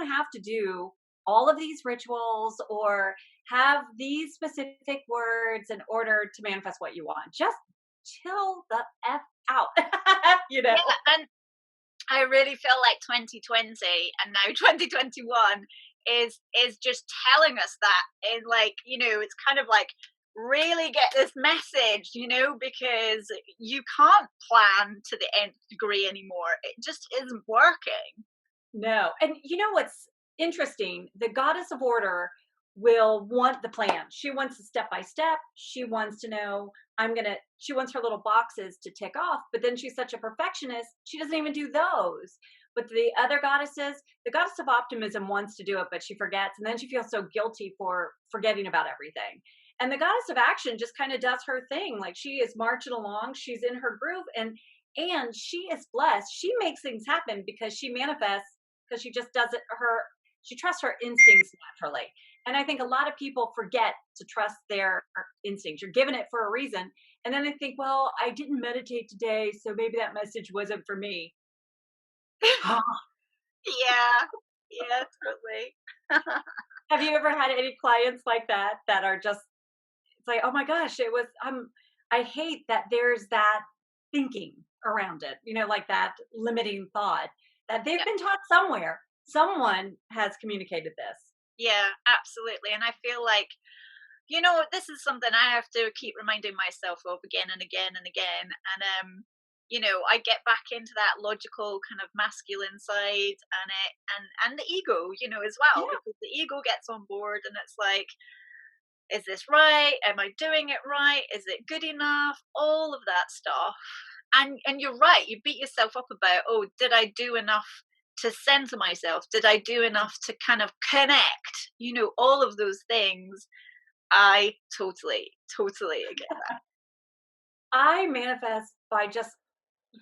don't have to do all of these rituals or have these specific words in order to manifest what you want. Just chill the F out, you know? Yeah, and I really feel like 2020 and now 2021 is just telling us that in like, you know, it's kind of like really get this message, you know, because you can't plan to the nth degree anymore. It just isn't working. No. And you know what's interesting? The goddess of order will want the plan. She wants a step by step. She wants to know, she wants her little boxes to tick off, but then she's such a perfectionist, she doesn't even do those. But the other goddesses, the goddess of optimism wants to do it, but she forgets. And then she feels so guilty for forgetting about everything. And the goddess of action just kind of does her thing. Like she is marching along, she's in her groove, and she is blessed. She makes things happen because she manifests, because she just does it she trusts her instincts naturally. And I think a lot of people forget to trust their instincts. You're given it for a reason. And then they think, well, I didn't meditate today, so maybe that message wasn't for me. Yeah, totally. Have you ever had any clients like that are just, it's like, oh my gosh, it was, I hate that there's that thinking around it, you know, like that limiting thought that they've been taught somewhere. Someone has communicated this. Yeah, absolutely. And I feel like, you know, this is something I have to keep reminding myself of again and again and again. And you know, I get back into that logical kind of masculine side and the ego, you know, as well, because the ego gets on board and it's like, is this right? Am I doing it right? Is it good enough? All of that stuff. And you're right, you beat yourself up about, oh, did I do enough to center myself? Did I do enough to kind of connect? You know, all of those things. I totally get that. I manifest by just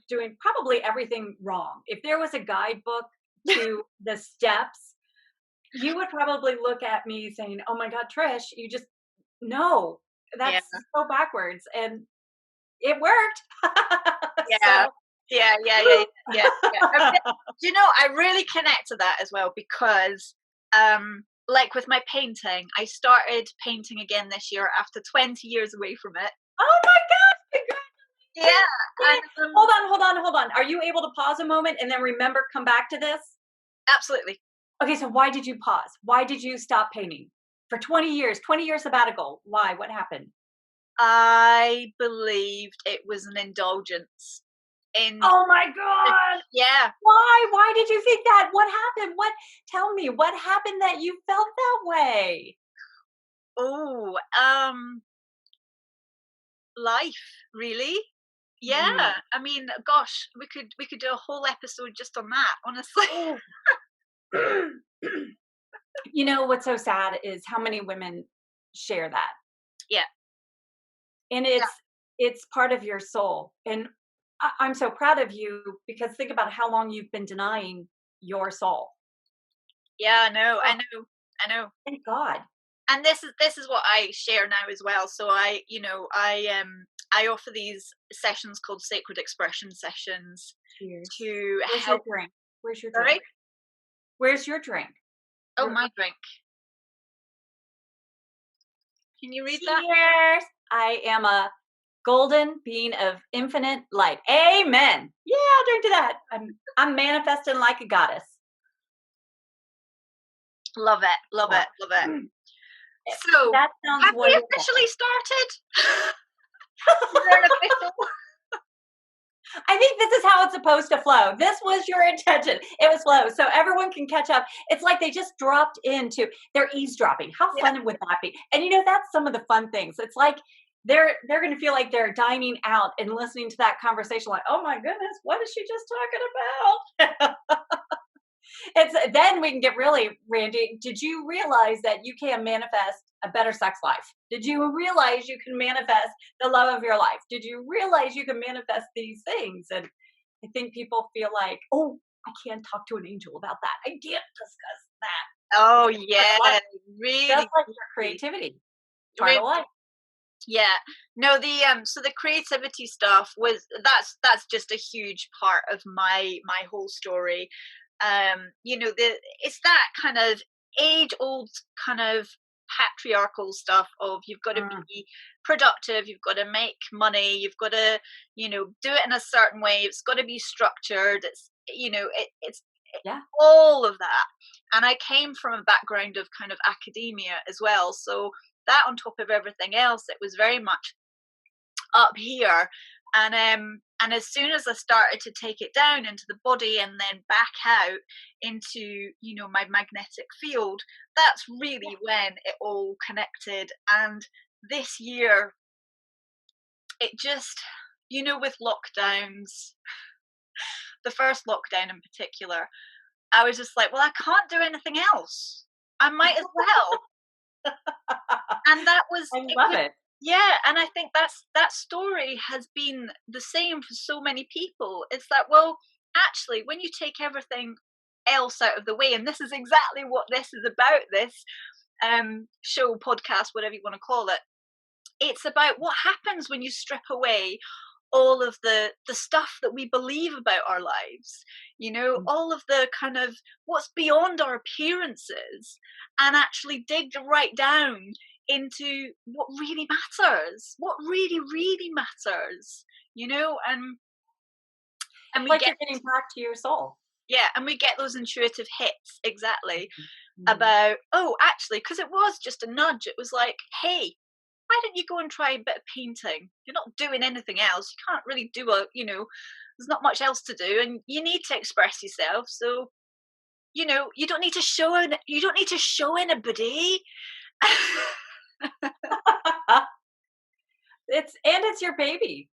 doing probably everything wrong. If there was a guidebook to the steps, you would probably look at me saying, oh my God, Trish, you just, no, that's so backwards. And it worked. Yeah. Yeah. You know, I really connect to that as well because, like with my painting, I started painting again this year after 20 years away from it. Oh my God! Yeah. And, hold on. Are you able to pause a moment and then remember, come back to this? Absolutely. Okay, so why did you pause? Why did you stop painting for 20 years? 20 years sabbatical. Why? What happened? I believed it was an indulgence. Oh my God. Yeah. Why did you think that? What happened? Tell me, what happened that you felt that way? Oh, life, really. Yeah. I mean, gosh, we could do a whole episode just on that, honestly. You know, what's so sad is how many women share that. Yeah. And it's part of your soul. And I'm so proud of you because think about how long you've been denying your soul. Yeah, I know. Thank God. And this is what I share now as well. So I offer these sessions called sacred expression sessions. Cheers. To Where's help. Your drink? Where's your Sorry? drink? Where's your drink? Oh, my drink. Can you read Cheers. that? I am a golden being of infinite light. Amen. Yeah, I'll drink to that. I'm manifesting like a goddess. Love it. So that sounds have wonderful. we officially started? Is there an official? I think this is how it's supposed to flow. This was your intention. It was flow. So everyone can catch up. It's like they just dropped into, they're eavesdropping. How fun would that be? And you know, that's some of the fun things. It's like they're going to feel like they're dining out and listening to that conversation like, oh my goodness, what is she just talking about? Then we can get really, Randy, did you realize that you can manifest a better sex life? Did you realize you can manifest the love of your life? Did you realize you can manifest these things? And I think people feel like, oh, I can't talk to an angel about that. I can't discuss that. Oh yeah, really. Just like your creativity. Part of life. Yeah, no, so the creativity stuff that's just a huge part of my whole story. you know, it's that kind of age old kind of patriarchal stuff of you've got to be productive, you've got to make money, you've got to, you know, do it in a certain way, it's got to be structured, it's, you know, it's Yeah. all of that. And I came from a background of kind of academia as well, so that on top of everything else, it was very much up here. And as soon as I started to take it down into the body and then back out into, you know, my magnetic field, that's really when it all connected. And this year, it just, you know, with lockdowns, the first lockdown in particular, I was just like, well, I can't do anything else, I might as well. And that was, I love it. yeah, and I think that story has been the same for so many people. It's that, well, actually, when you take everything else out of the way, and this is exactly what this is about, this show, podcast, whatever you want to call it, it's about what happens when you strip away all of the stuff that we believe about our lives, you know, all of the kind of what's beyond our appearances, and actually dig right down into what really matters, what really really matters, you know. And we Like get, you're getting back to your soul. yeah, and we get those intuitive hits, exactly, Mm-hmm. about, oh, actually, because it was just a nudge, it was like, hey, why don't you go and try a bit of painting? You're not doing anything else, you can't really do a, you know, there's not much else to do, and you need to express yourself, so, you know, you don't need to show anybody. It's your baby.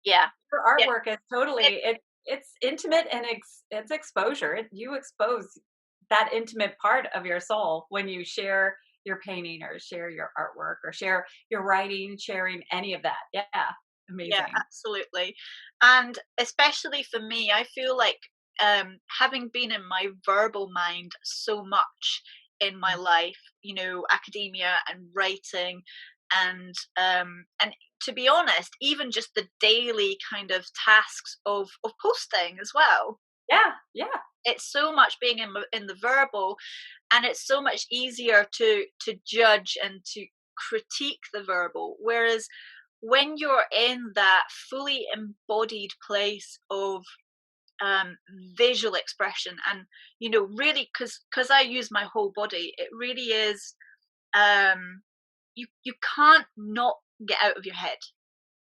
Yeah, Your yeah, artwork is totally it's intimate, and it's exposure. You expose that intimate part of your soul when you share your painting or share your artwork or share your writing, sharing any of that. Yeah, yeah, amazing. absolutely. And especially for me, I feel like, having been in my verbal mind so much in my life, you know, academia and writing, and to be honest, even just the daily kind of tasks of posting as well, Yeah, yeah. it's so much being in the verbal, and it's so much easier to judge and to critique the verbal, whereas when you're in that fully embodied place of, um, visual expression, and, you know, really, because I use my whole body, it really is, um, you can't not get out of your head.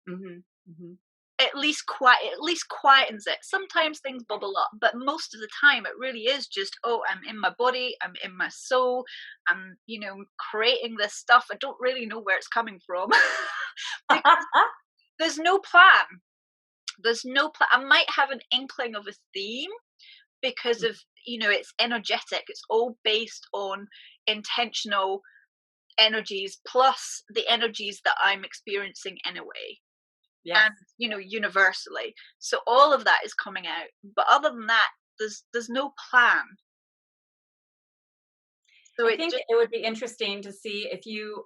Mhm. Mhm. At least quietens it. Sometimes things bubble up, but most of the time it really is just, oh, I'm in my body, I'm in my soul, I'm, you know, creating this stuff, I don't really know where it's coming from. Because there's no plan, I might have an inkling of a theme because of, you know, it's energetic, it's all based on intentional energies plus the energies that I'm experiencing anyway, Yes. and, you know, universally, so all of that is coming out, but other than that, there's no plan, so I it's think just, it would be interesting to see if you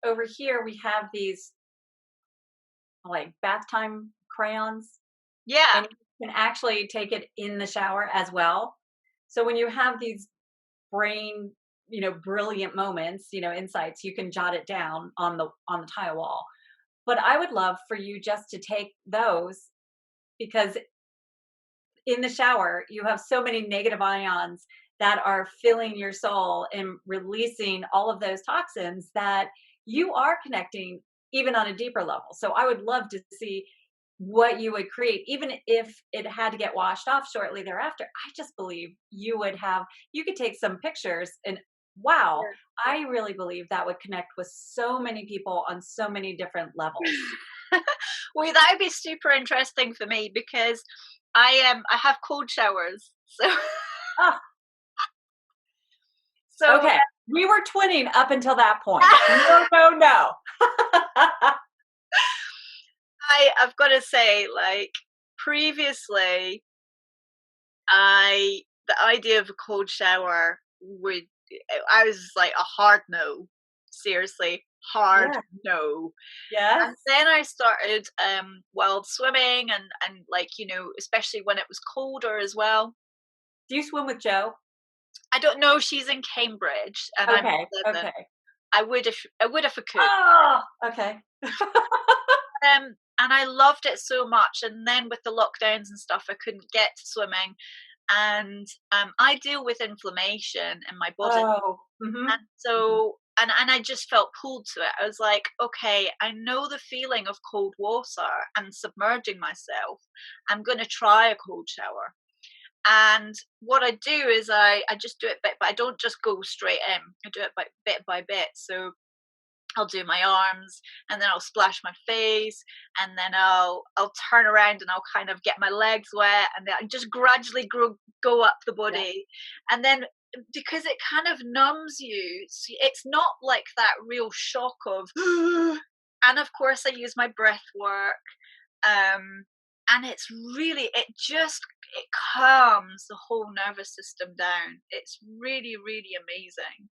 over here we have these like bath time crayons, yeah, and you can actually take it in the shower as well. So when you have these brain, brilliant moments, insights, you can jot it down on the tile wall. But I would love for you just to take those, because in the shower you have so many negative ions that are filling your soul and releasing all of those toxins that you are connecting even on a deeper level. So I would love to see what you would create, even if it had to get washed off shortly thereafter. I just believe you could take some pictures, and wow, I really believe that would connect with so many people on so many different levels. well, that would be super interesting for me because I have cold showers, so Ah, so okay. We were twinning up until that point. No, no, no. I've got to say, like, previously, the idea of a cold shower would, I was like a hard no, seriously, hard Yeah. no. And Yes. then I started wild swimming, and like, you know, especially when it was colder as well. Do you swim with Joe? I don't know. She's in Cambridge, and I'm Okay. in Devon. Okay. I would if I could. Oh, okay. And I loved it so much. And then with the lockdowns and stuff, I couldn't get to swimming. And I deal with inflammation in my body, Oh. Mm-hmm. and so and I just felt pulled to it. I was like, okay, I know the feeling of cold water and submerging myself. I'm going to try a cold shower. And what I do is I just do it bit, but I don't just go straight in. I do it by bit. So I'll do my arms, and then I'll splash my face, and then I'll turn around and I'll kind of get my legs wet, and then I just gradually go up the body. And then because it kind of numbs you, it's not like that real shock of and of course I use my breath work, and it's really, it calms the whole nervous system down. It's really, really amazing.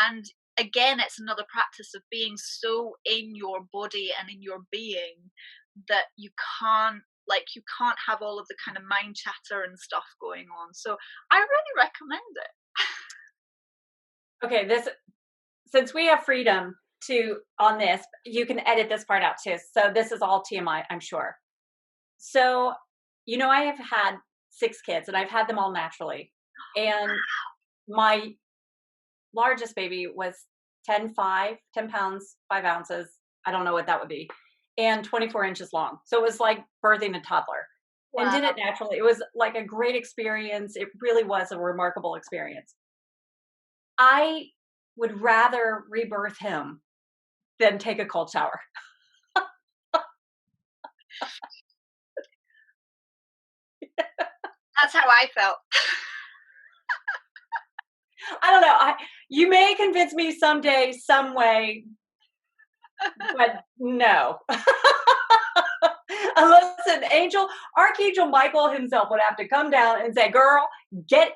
And again, it's another practice of being so in your body and in your being that you can't have all of the kind of mind chatter and stuff going on. So I really recommend it. Okay, since we have freedom on this, you can edit this part out too. So this is all TMI, I'm sure. So, I have had 6 kids, and I've had them all naturally. And my largest baby was 10 pounds, 5 ounces. I don't know what that would be. And 24 inches long. So it was like birthing a toddler. Wow. And did it naturally. It was like a great experience. It really was a remarkable experience. I would rather rebirth him than take a cold shower. That's how I felt. I don't know. You may convince me someday, some way, but no. Unless Archangel Michael himself would have to come down and say, "Girl, get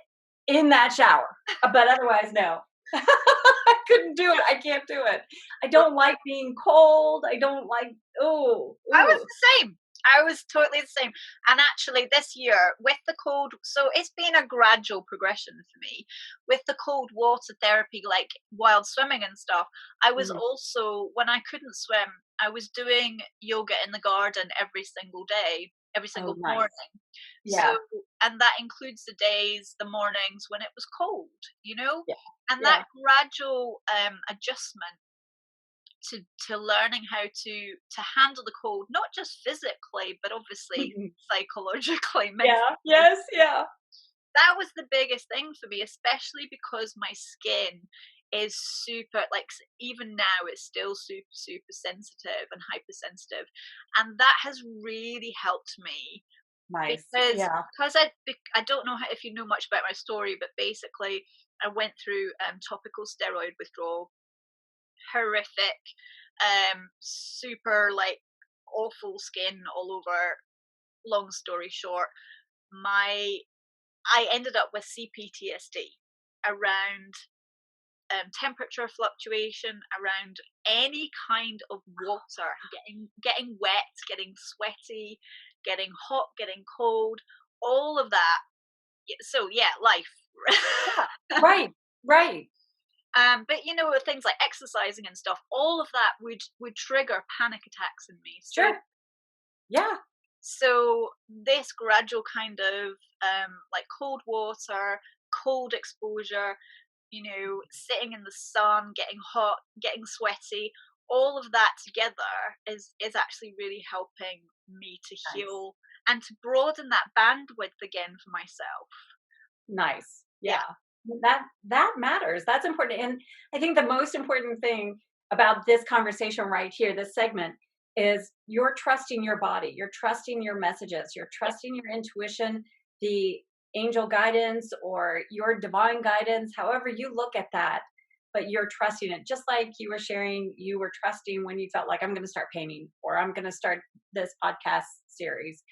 in that shower." But otherwise, no. I couldn't do it. I can't do it. I don't like being cold. I don't like. Oh, I was the same. I was totally the same. And actually this year with the cold, so it's been a gradual progression for me with the cold water therapy, like wild swimming and stuff. I was also, when I couldn't swim, I was doing yoga in the garden every single day, every single morning. Yeah. So, and that includes the mornings when it was cold, Yeah. And that gradual adjustment to learning how to handle the cold, not just physically, but obviously psychologically, mentally. Yeah. Yes. That was the biggest thing for me, especially because my skin is super, like, even now it's still super, super sensitive and hypersensitive. And that has really helped me. Nice. Because I don't know if you know much about my story, but basically I went through topical steroid withdrawal, horrific, super like awful skin all over. Long story short, I ended up with cPTSD around temperature fluctuation, around any kind of water, getting wet, getting sweaty, getting hot, getting cold, all of that. So yeah, life. Right. But things like exercising and stuff, all of that would trigger panic attacks in me. So, sure. Yeah. So this gradual kind of like cold water, cold exposure, sitting in the sun, getting hot, getting sweaty, all of that together is actually really helping me to heal and to broaden that bandwidth again for myself. Nice. Yeah. That matters. That's important. And I think the most important thing about this conversation right here, this segment, is you're trusting your body, you're trusting your messages, you're trusting your intuition, the angel guidance or your divine guidance, however you look at that, but you're trusting it. Just like you were sharing, you were trusting when you felt like, I'm going to start painting, or I'm going to start this podcast series.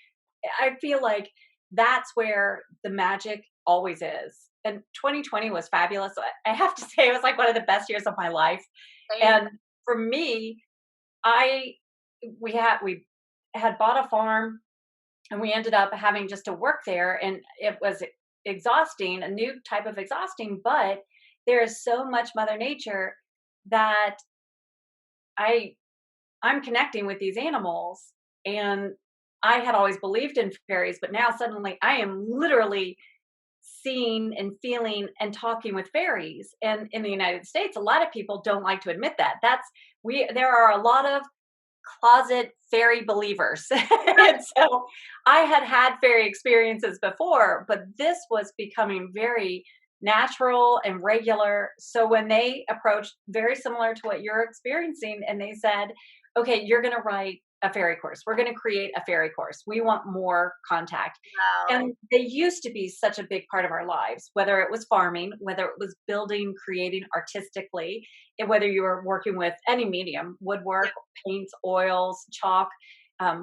I feel like that's where the magic always is. And 2020 was fabulous. I have to say it was like one of the best years of my life. And for me, we had bought a farm, and we ended up having just to work there, and it was exhausting, a new type of exhausting, but there is so much Mother Nature that I I'm connecting with these animals, and I had always believed in fairies, but now suddenly I am literally seeing and feeling and talking with fairies. And in the United States, a lot of people don't like to admit that. There are a lot of closet fairy believers. And so I had fairy experiences before, but this was becoming very natural and regular. So when they approached, very similar to what you're experiencing, and they said, okay, you're going to write a fairy course. We're going to create a fairy course. We want more contact. Wow. And they used to be such a big part of our lives, whether it was farming, whether it was building, creating artistically, and whether you were working with any medium, woodwork, paints, oils, chalk,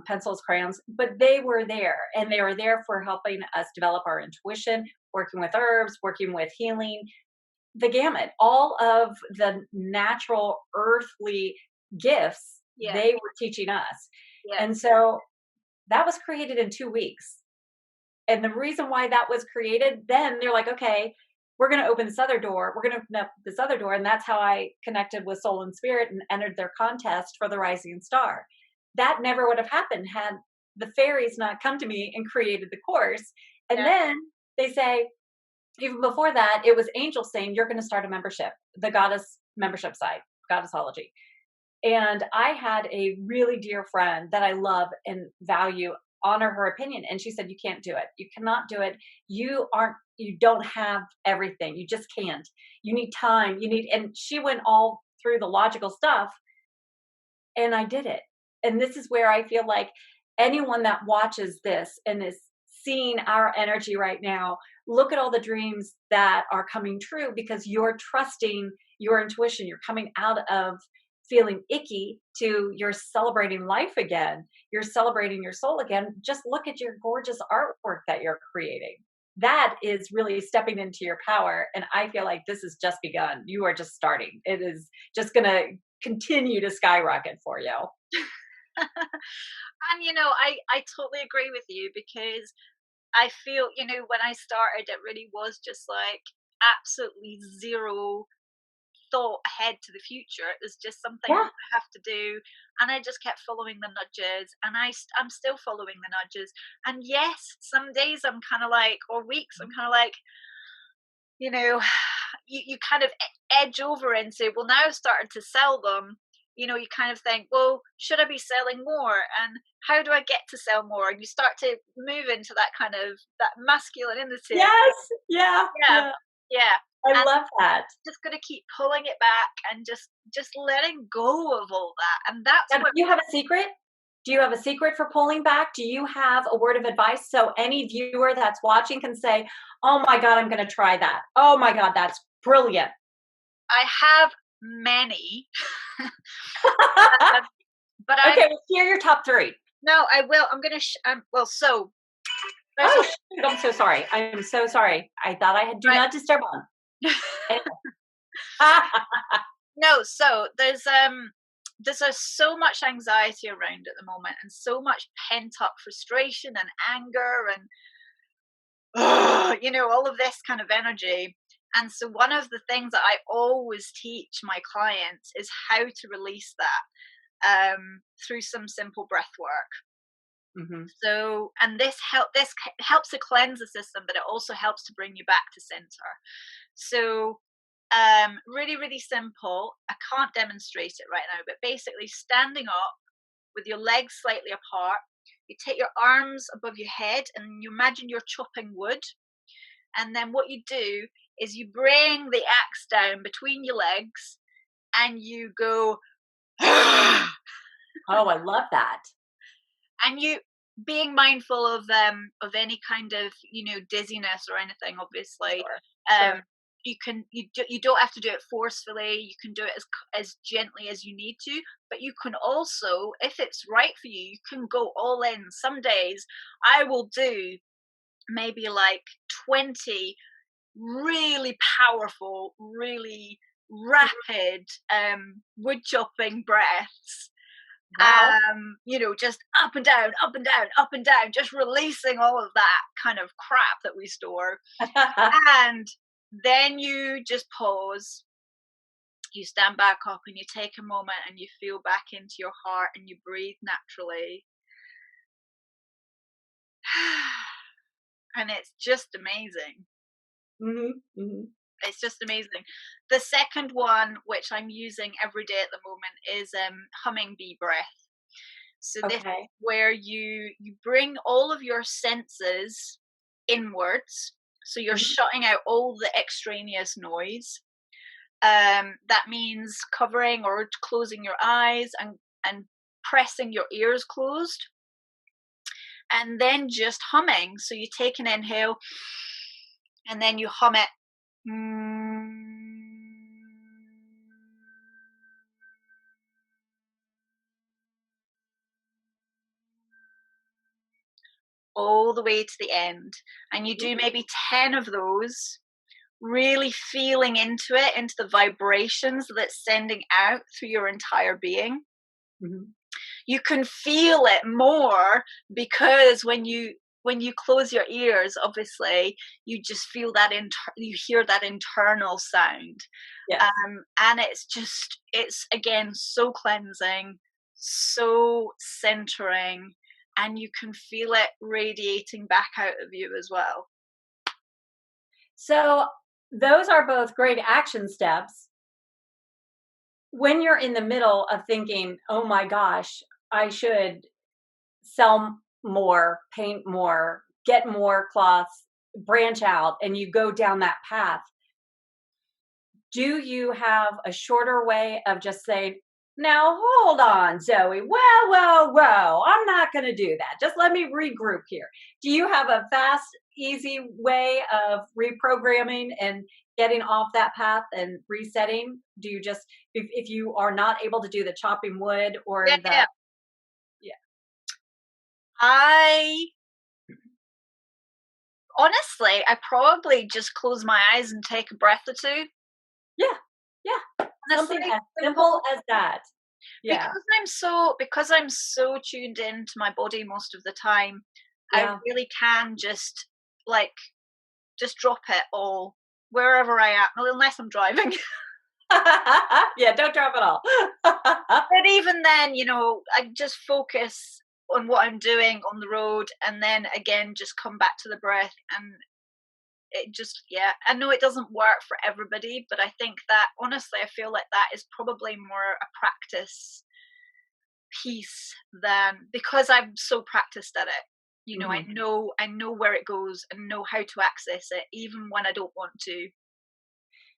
pencils, crayons, but they were there, and they were there for helping us develop our intuition, working with herbs, working with healing, the gamut, all of the natural earthly gifts Yeah. they were teaching us. Yeah. And so that was created in 2 weeks. And the reason why that was created, then they're like, okay, we're going to open this other door. We're going to open up this other door. And that's how I connected with Soul and Spirit and entered their contest for the Rising Star. That never would have happened had the fairies not come to me and created the course. And then they say, even before that, it was angels saying, you're going to start a membership, the goddess membership site, Goddessologist. And I had a really dear friend that I love and value, honor her opinion. And she said, you can't do it. You cannot do it. You don't have everything. You just can't. You need time. And she went all through the logical stuff, and I did it. And this is where I feel like anyone that watches this and is seeing our energy right now, look at all the dreams that are coming true because you're trusting your intuition. You're coming out of feeling icky to you're celebrating life again. You're celebrating your soul again. Just look at your gorgeous artwork that you're creating. That is really stepping into your power. And I feel like this has just begun. You are just starting. It is just going to continue to skyrocket for you. And I totally agree with you, because I feel, when I started, it really was just like absolutely zero thought ahead to the future. It was just something I have to do, and I just kept following the nudges, and I'm still following the nudges. And yes, some days I'm kind of like, or weeks I'm kind of like, you kind of edge over into, well, now I've started to sell them. You kind of think, well, should I be selling more, and how do I get to sell more? And you start to move into that kind of that masculinity. Yes. Yeah. I love that. Just gonna keep pulling it back and just letting go of all that. And that's now, what. do you have a secret? Do you have a secret for pulling back? Do you have a word of advice so any viewer that's watching can say, oh my God, I'm going to try that. Oh my God, that's brilliant. I have many. But okay, let's hear your top 3. No, I will. I'm going to, so. I'm so sorry. I'm so sorry. I thought I had do not disturb on. No, so there's so much anxiety around at the moment, and so much pent up frustration and anger and all of this kind of energy. And so one of the things that I always teach my clients is how to release that through some simple breath work. Mm-hmm. So, and this helps to cleanse the system, but it also helps to bring you back to center. So really, really simple. I can't demonstrate it right now, but basically standing up with your legs slightly apart, you take your arms above your head and you imagine you're chopping wood. And then what you do is you bring the axe down between your legs and you go, oh, I love that. And you being mindful of any kind of, dizziness or anything, obviously. Sure. You don't have to do it forcefully. You can do it as gently as you need to, but you can also, if it's right for you, you can go all in. Some days I will do maybe like 20 really powerful, really rapid wood chopping breaths, Wow. Just up and down, up and down, up and down, just releasing all of that kind of crap that we store. And then you just pause, you stand back up and you take a moment and you feel back into your heart and you breathe naturally. And it's just amazing. Mm-hmm. Mm-hmm. It's just amazing. The second one, which I'm using every day at the moment, is humming bee breath. So this is where you bring all of your senses inwards. So you're shutting out all the extraneous noise. That means covering or closing your eyes and pressing your ears closed. And then just humming. So you take an inhale and then you hum it. All the way to the end. And you do maybe 10 of those, really feeling into it, into the vibrations that it's sending out through your entire being. Mm-hmm. You can feel it more because when you close your ears, obviously you just feel that you hear that internal sound. Yes. And it's again so cleansing, so centering, and you can feel it radiating back out of you as well. So those are both great action steps. When you're in the middle of thinking, oh my gosh, I should sell more, paint more, get more cloths, branch out, and you go down that path, do you have a shorter way of just saying, now hold on, Zoe, whoa, I'm not going to do that. Just let me regroup here. Do you have a fast, easy way of reprogramming and getting off that path and resetting? Do you just, if you are not able to do the chopping wood or Honestly, I probably just close my eyes and take a breath or two. Yeah. Something as simple as that. Yeah. Because I'm so tuned into my body most of the time, I really can just drop it all wherever I am, unless I'm driving. Yeah, don't drop it all. But even then, I just focus on what I'm doing on the road, and then again just come back to the breath. And it just, I know it doesn't work for everybody, but I think that honestly I feel like that is probably more a practice piece than, because I'm so practiced at it. I know where it goes and know how to access it even when I don't want to.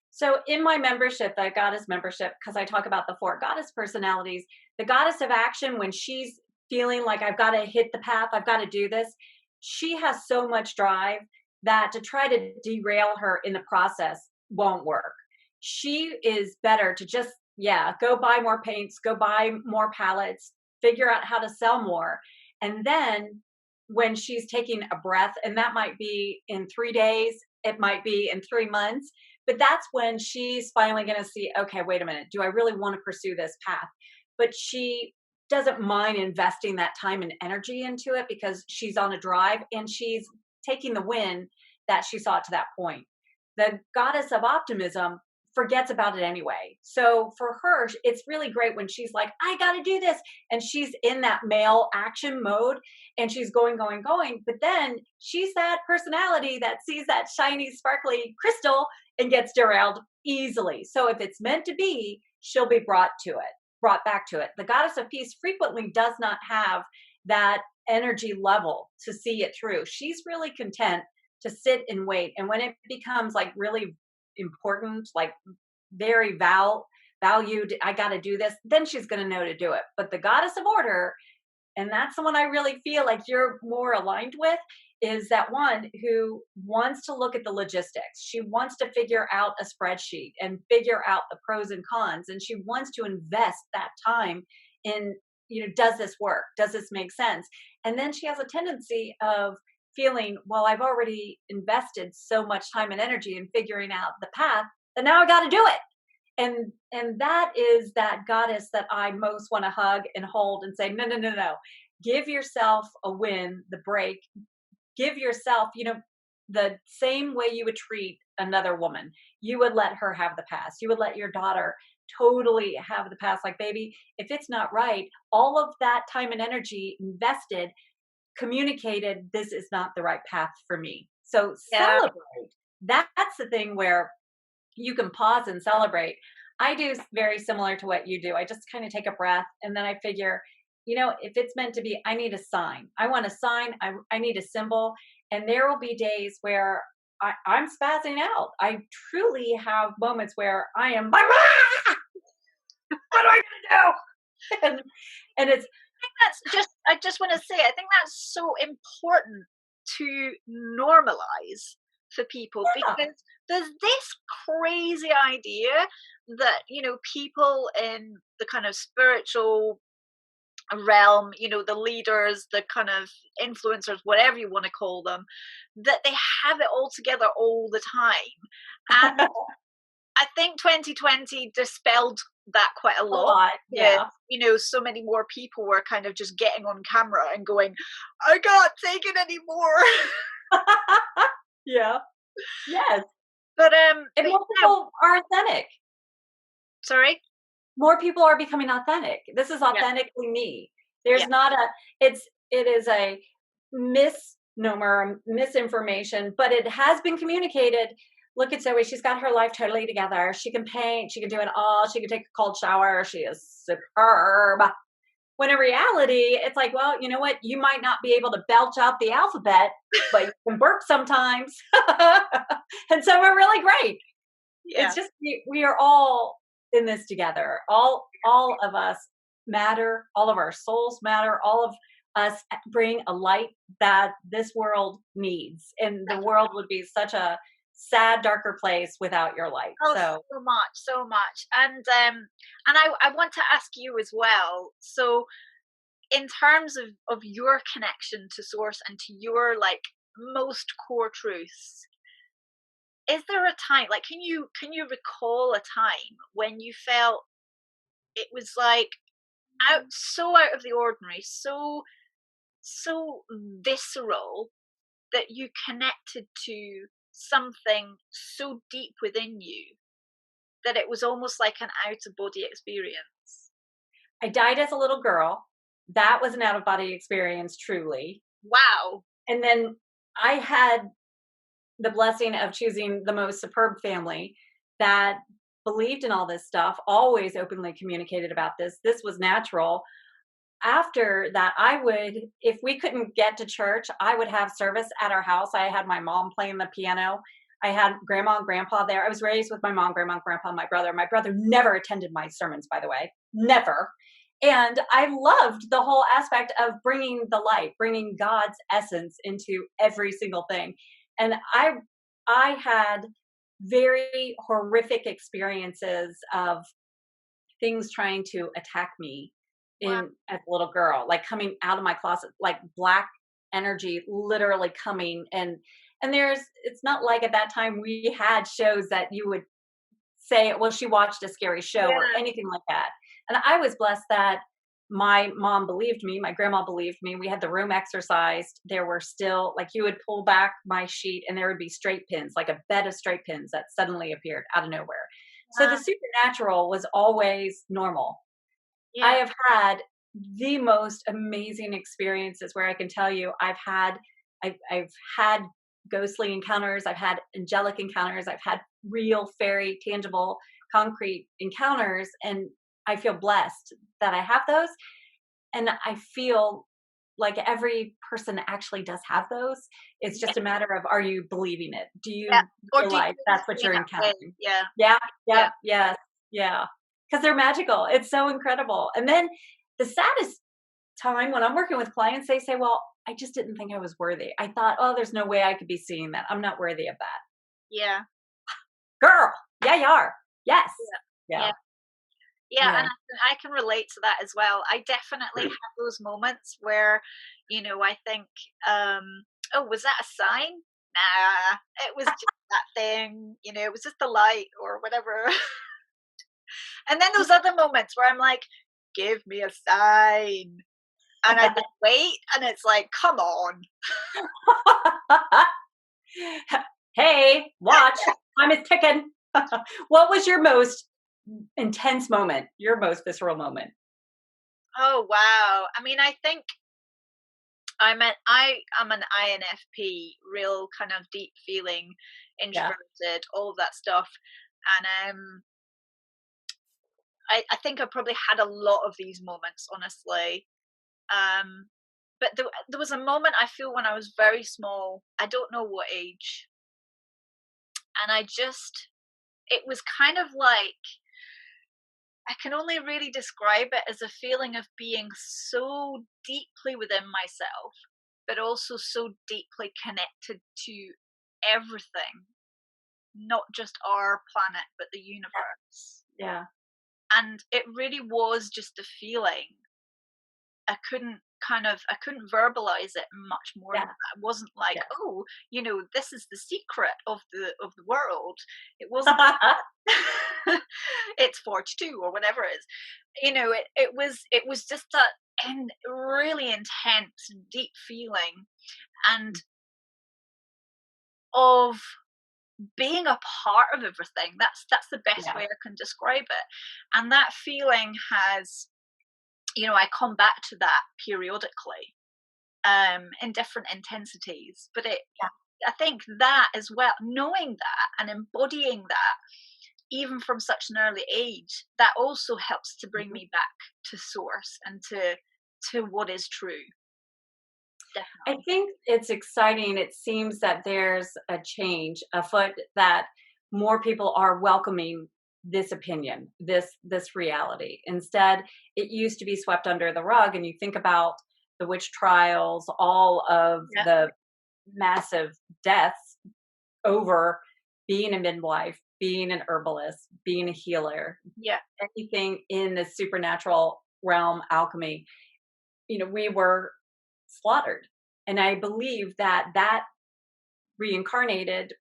So in my membership, the Goddess membership, because I talk about the 4 goddess personalities, the goddess of action, when she's feeling like I've got to hit the path, I've got to do this, she has so much drive that to try to derail her in the process won't work. She is better to just, go buy more paints, go buy more palettes, figure out how to sell more. And then when she's taking a breath, and that might be in 3 days, it might be in 3 months, but that's when she's finally going to see, okay, wait a minute, do I really want to pursue this path? But she doesn't mind investing that time and energy into it because she's on a drive and she's taking the win that she saw to that point. The goddess of optimism forgets about it anyway. So for her, it's really great when she's like, I got to do this. And she's in that male action mode and she's going. But then she's that personality that sees that shiny, sparkly crystal and gets derailed easily. So if it's meant to be, she'll be brought back to it. The goddess of peace frequently does not have that energy level to see it through. She's really content to sit and wait. And when it becomes like really important, like very valued, I got to do this, then she's going to know to do it. But the goddess of order, and that's the one I really feel like you're more aligned with, is that one who wants to look at the logistics. She wants to figure out a spreadsheet and figure out the pros and cons. And she wants to invest that time in, does this work? Does this make sense? And then she has a tendency of feeling, well, I've already invested so much time and energy in figuring out the path that now I got to do it. And that is that goddess that I most want to hug and hold and say, no, no, no, no. Give yourself a win, the break. Give yourself, the same way you would treat another woman. You would let her have the pass. You would let your daughter totally have the pass. Like, baby, if it's not right, all of that time and energy invested, communicated, this is not the right path for me. So Yeah. celebrate. That's the thing where you can pause and celebrate. I do very similar to what you do. I just kind of take a breath and then I figure, if it's meant to be, I need a sign. I want a sign. I need a symbol. And there will be days where I'm spazzing out. I truly have moments where I am, what am I going to do? And it's, I just want to say, I think that's so important to normalize for people, because there's this crazy idea that, people in the kind of spiritual realm, the leaders, the kind of influencers, whatever you want to call them, that they have it all together all the time. And I think 2020 dispelled that quite a lot. Yeah. So many more people were kind of just getting on camera and going, I can't take it anymore. Yeah. Yes. But and more people are authentic. Sorry? More people are becoming authentic. This is authentically me. There's not it is a misnomer, misinformation, but it has been communicated. Look at Zoe. She's got her life totally together. She can paint. She can do it all. She can take a cold shower. She is superb. When in reality, it's like, well, you know what? You might not be able to belch out the alphabet, but you can burp sometimes. And some are really great. Yeah. It's just, we are all in this together. All of us matter. All of our souls matter. All of us bring a light that this world needs. And the world would be such a sad, darker place without your light. Oh, so much. And I want to ask you as well. So in terms of your connection to source and to your most core truths, is there a time, can you recall a time when you felt it was out of the ordinary, so visceral, that you connected to something so deep within you that it was almost like an out of body experience? I died as a little girl. That was an out of body experience, truly. Wow. And then I had the blessing of choosing the most superb family that believed in all this stuff, always openly communicated about this. This was natural. After that, I would, if we couldn't get to church, I would have service at our house. I had my mom playing the piano. I had grandma and grandpa there. I was raised with my mom, grandma, grandpa, and my brother. My brother never attended my sermons, by the way, never. And I loved the whole aspect of bringing the light, bringing God's essence into every single thing. And I had very horrific experiences of things trying to attack me as a little girl, like coming out of my closet, like black energy literally coming. And it's not like at that time we had shows that you would say, well, she watched a scary show or anything like that. And I was blessed that my mom believed me. My grandma believed me. We had the room exercised. There were still, you would pull back my sheet and there would be straight pins, like a bed of straight pins that suddenly appeared out of nowhere. Wow. So the supernatural was always normal. Yeah. I have had the most amazing experiences where I can tell you I've had ghostly encounters. I've had angelic encounters. I've had real fairy, tangible, concrete encounters. And I feel blessed that I have those. And I feel like every person actually does have those. It's just a matter of, are you believing it? Do you feel like that's what you're encountering? Yeah. Because they're magical. It's so incredible. And then the saddest time when I'm working with clients, they say, well, I just didn't think I was worthy. I thought, oh, there's no way I could be seeing that. I'm not worthy of that. Yeah. Girl. Yeah, you are. Yes. Yeah, and I can relate to that as well. I definitely have those moments where, I think, oh, was that a sign? Nah, it was just that thing, it was just the light or whatever. And then those other moments where I'm like, give me a sign. And I just wait, and it's like, come on. Hey, watch. Time is ticking. What was your most intense moment? Your most visceral moment? Oh, wow. I mean, I think I'm an INFP, real kind of deep feeling, Yeah. introverted, all of that stuff. And I think I probably had a lot of these moments, honestly. Um, but there was a moment I feel when I was very small. I don't know what age, and it was kind of like, I can only really describe it as a feeling of being so deeply within myself, but also so deeply connected to everything, not just our planet, but the universe. Yeah. And it really was just a feeling. I couldn't verbalize it much more Yeah. than that. It wasn't like, Yeah. oh, this is the secret of the world. It wasn't like it's 42 or whatever it is. It was just that and really intense and deep feeling, and of being a part of everything. That's the best Yeah. way I can describe it. And that feeling has, I come back to that periodically, in different intensities. But I think that as well, knowing that and embodying that, even from such an early age, that also helps to bring Mhm. me back to source and to what is true. I Definitely. think it's exciting. It seems that there's a change afoot, that more people are welcoming this opinion, this reality. Instead, it used to be swept under the rug, and you think about the witch trials, all of Yeah. the massive deaths over being a midwife, being an herbalist, being a healer, Yeah. anything in the supernatural realm, alchemy. We were slaughtered. And I believe that reincarnated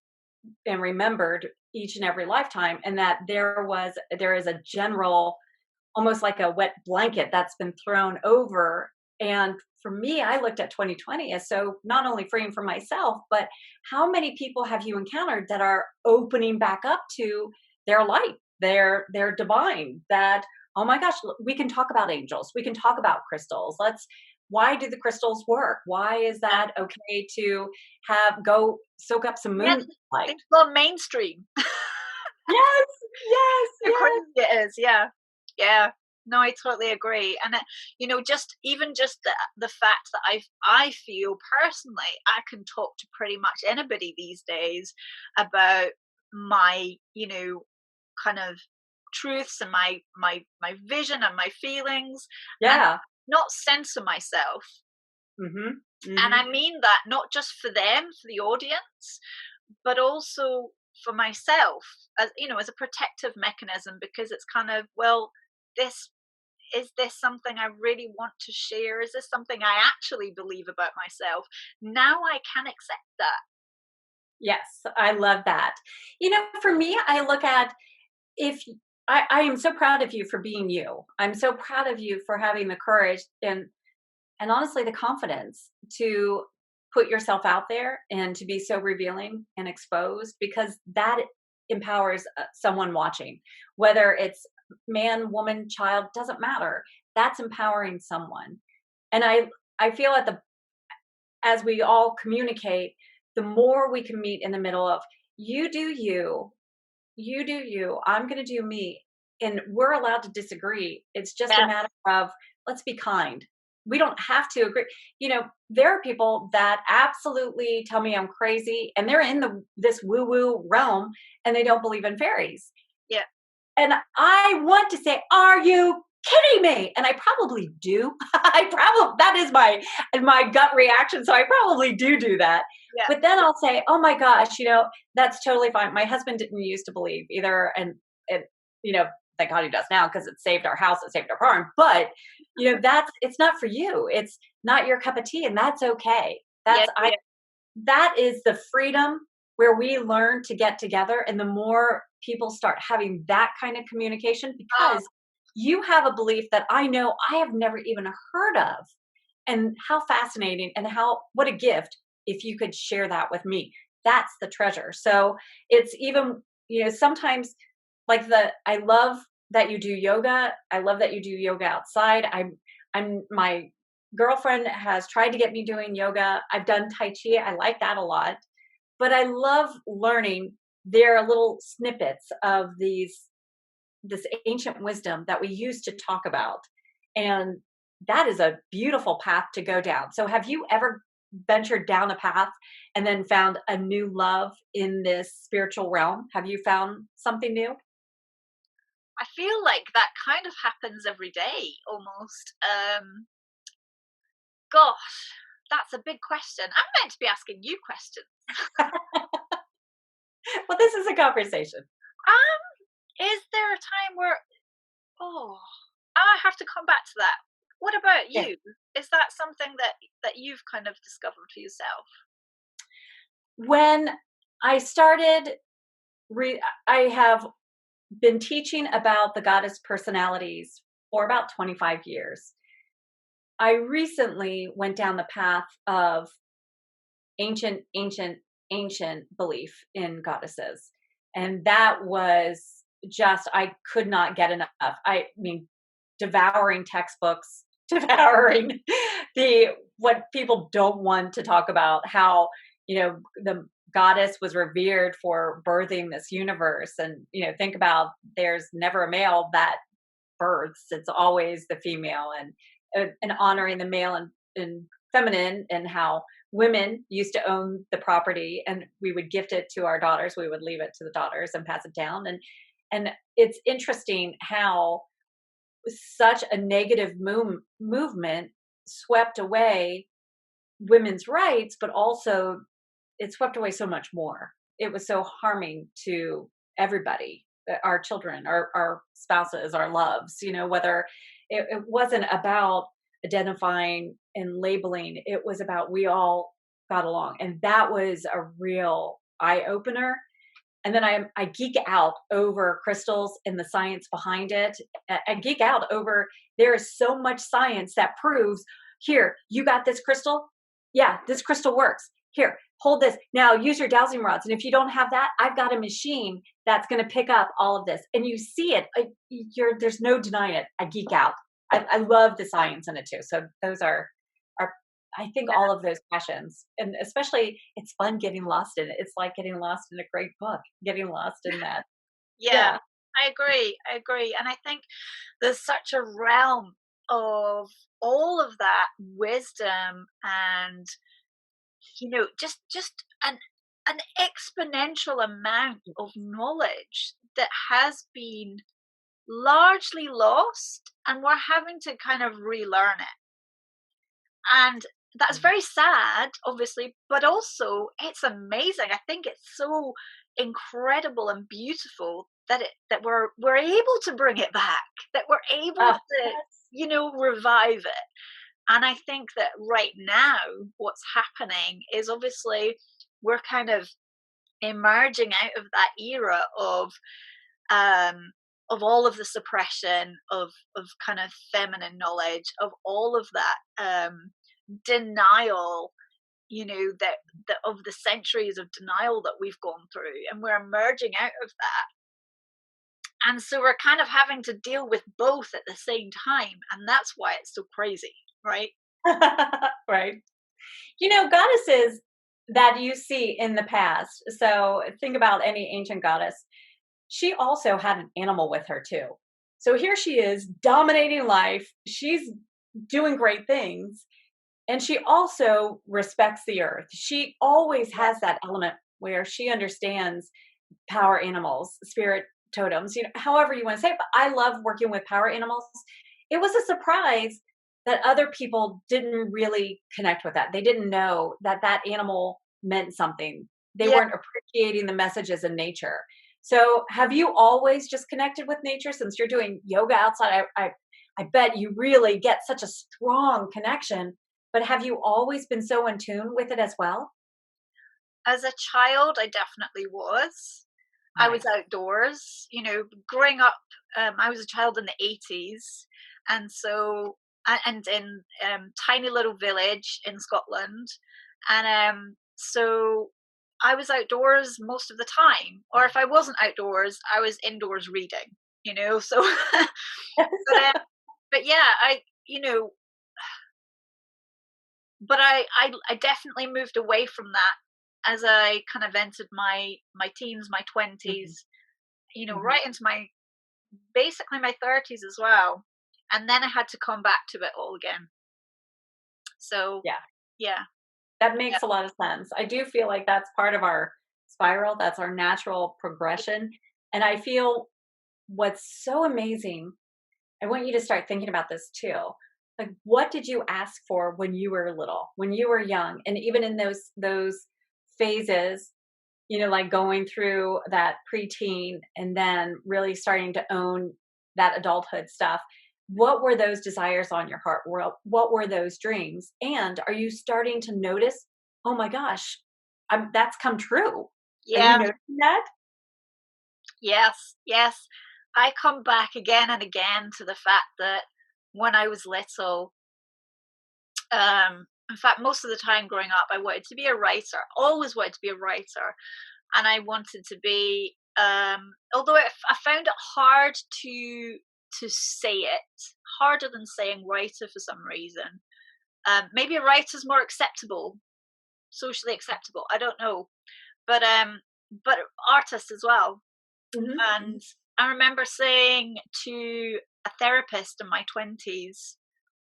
and remembered each and every lifetime, and that there is a general, almost like a wet blanket that's been thrown over. And for me, I looked at 2020 as so not only freeing for myself, but how many people have you encountered that are opening back up to their light, their divine, that, oh my gosh, we can talk about angels, we can talk about crystals. Why do the crystals work? Why is Yeah. that okay to go soak up some Yeah, moonlight? it's gone mainstream. Yes, yes, How yes. crazy it is. Yeah. Yeah. No, I totally agree. And just the fact that I feel personally I can talk to pretty much anybody these days about my, kind of truths and my vision and my feelings, and Yeah. not censor myself. Mhm. And Mhm. I mean that not just for them, for the audience, but also for myself, as a protective mechanism, because it's kind of, well, this is this something I really want to share? Is this something I actually believe about myself? Now I can accept that. Yes, I love that. For me, I look at, if I am so proud of you for being you. I'm so proud of you for having the courage and honestly the confidence to put yourself out there and to be so revealing and exposed, because that empowers someone watching, whether it's man, woman, child, doesn't matter. That's empowering someone. And I feel as we all communicate, the more we can meet in the middle of, you do you, you do you, I'm going to do me. And we're allowed to disagree. It's just a Yeah. matter of, let's be kind. We don't have to agree. There are people that absolutely tell me I'm crazy, and they're in this woo woo realm, and they don't believe in fairies. Yeah. And I want to say, are you kidding me? And I probably do. That is my gut reaction. So I probably do that. Yeah. But then I'll say, oh my gosh, that's totally fine. My husband didn't used to believe either. And thank God he does now, because it saved our house, it saved our farm. But it's not for you. It's not your cup of tea, and that's okay. Yeah. Yeah. That is the freedom where we learn to get together. And the more people start having that kind of communication, Oh, because you have a belief that I know I have never even heard of. And how fascinating, and what a gift if you could share that with me. That's the treasure. So it's even, sometimes like I love that you do yoga. I love that you do yoga outside. My girlfriend has tried to get me doing yoga. I've done Tai Chi. I like that a lot. But I love learning. There are little snippets of this ancient wisdom that we used to talk about. And that is a beautiful path to go down. So have you ever ventured down a path and then found a new love in this spiritual realm? Have you found something new? I feel like that kind of happens every day almost. Gosh, that's a big question. I'm meant to be asking you questions. Well, this is a conversation. Is there a time where, oh, I have to come back to that. What about Yeah. you? Is that something that you've kind of discovered for yourself? When I started, I have been teaching about the goddess personalities for about 25 years. I recently went down the path of ancient, ancient, ancient belief in goddesses. And that was just, I could not get enough. I mean, devouring textbooks, devouring what people don't want to talk about, how, the goddess was revered for birthing this universe. And, think about, there's never a male that births, it's always the female, and honoring the male and feminine, and how women used to own the property and we would gift it to our daughters. We would leave it to the daughters and pass it down. And it's interesting how such a negative movement swept away women's rights, but also it swept away so much more. It was so harming to everybody, our children, our spouses, our loves, whether it wasn't about identifying and labeling, it was about we all got along. And that was a real eye opener. And then I geek out over crystals and the science behind it. I geek out over, there is so much science that proves, here, you got this crystal. Yeah, this crystal works. Here, hold this. Now use your dowsing rods. And if you don't have that, I've got a machine that's going to pick up all of this. And you see it. There's no denying it. I geek out. I love the science in it too. So those are I think all of those passions, and especially it's fun getting lost in it. It's like getting lost in a great book, getting lost in that. Yeah, Yeah. I agree. I agree. And I think there's such a realm of all of that wisdom and, just an exponential amount of knowledge that has been largely lost, and we're having to kind of relearn it. And that's very sad, obviously, but also it's amazing. I think it's so incredible and beautiful that we're able to bring it back, that we're able Oh, to, yes. revive it. And I think that right now what's happening is, obviously, we're kind of emerging out of that era um of all of the suppression of kind of feminine knowledge, of all of that denial, that of the centuries of denial that we've gone through, and we're emerging out of that. And so we're kind of having to deal with both at the same time, and that's why it's so crazy, right? Right. Goddesses that you see in the past. So think about any ancient goddess. She also had an animal with her too. So here she is dominating life. She's doing great things. And she also respects the earth. She always Yeah. has that element where she understands power animals, spirit totems, however you want to say it. But I love working with power animals. It was a surprise that other people didn't really connect with that. They didn't know that that animal meant something. They Yeah. weren't appreciating the messages in nature. So, have you always just connected with nature since you're doing yoga outside? I bet you really get such a strong connection. But have you always been so in tune with it as well? As a child, I definitely was. I was Nice. outdoors, growing up. I was a child in the 80s, and so and in tiny little village in Scotland, and so I was outdoors most of the time, or if I wasn't outdoors, I was indoors reading. So but yeah, but I definitely moved away from that as I kind of entered my teens, my 20s, right into basically my 30s as well. And then I had to come back to it all again. So, Yeah, yeah. that Yeah. makes a lot of sense. I do feel like that's part of our spiral. That's our natural progression. And I feel what's so amazing, I want you to start thinking about this too. Like, what did you ask for when you were little, when you were young, and even in those phases, like going through that preteen and then really starting to own that adulthood stuff? What were those desires on your heart? What were those dreams? And are you starting to notice, oh my gosh, that's come true? Are you Yeah. noticing that? Yes. Yes. I come back again and again to the fact that when I was little, in fact, most of the time growing up, I wanted to be a writer, always wanted to be a writer. And I wanted to be, although I found it hard to say it, harder than saying writer for some reason. Maybe a writer's more acceptable, socially acceptable. I don't know, but artist as well. Mm-hmm. And I remember saying to a therapist in my 20s,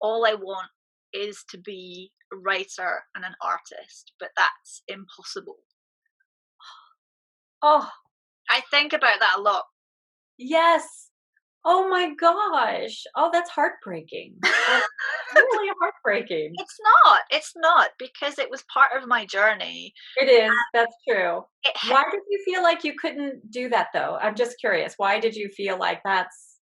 all I want is to be a writer and an artist, but that's impossible. Oh, I think about that a lot. yes. Oh my gosh. Oh, that's heartbreaking. Like, really heartbreaking. It's not because it was part of my journey. It is. That's true. It, Why did you feel like you couldn't do that though? I'm just curious. Why did you feel like that's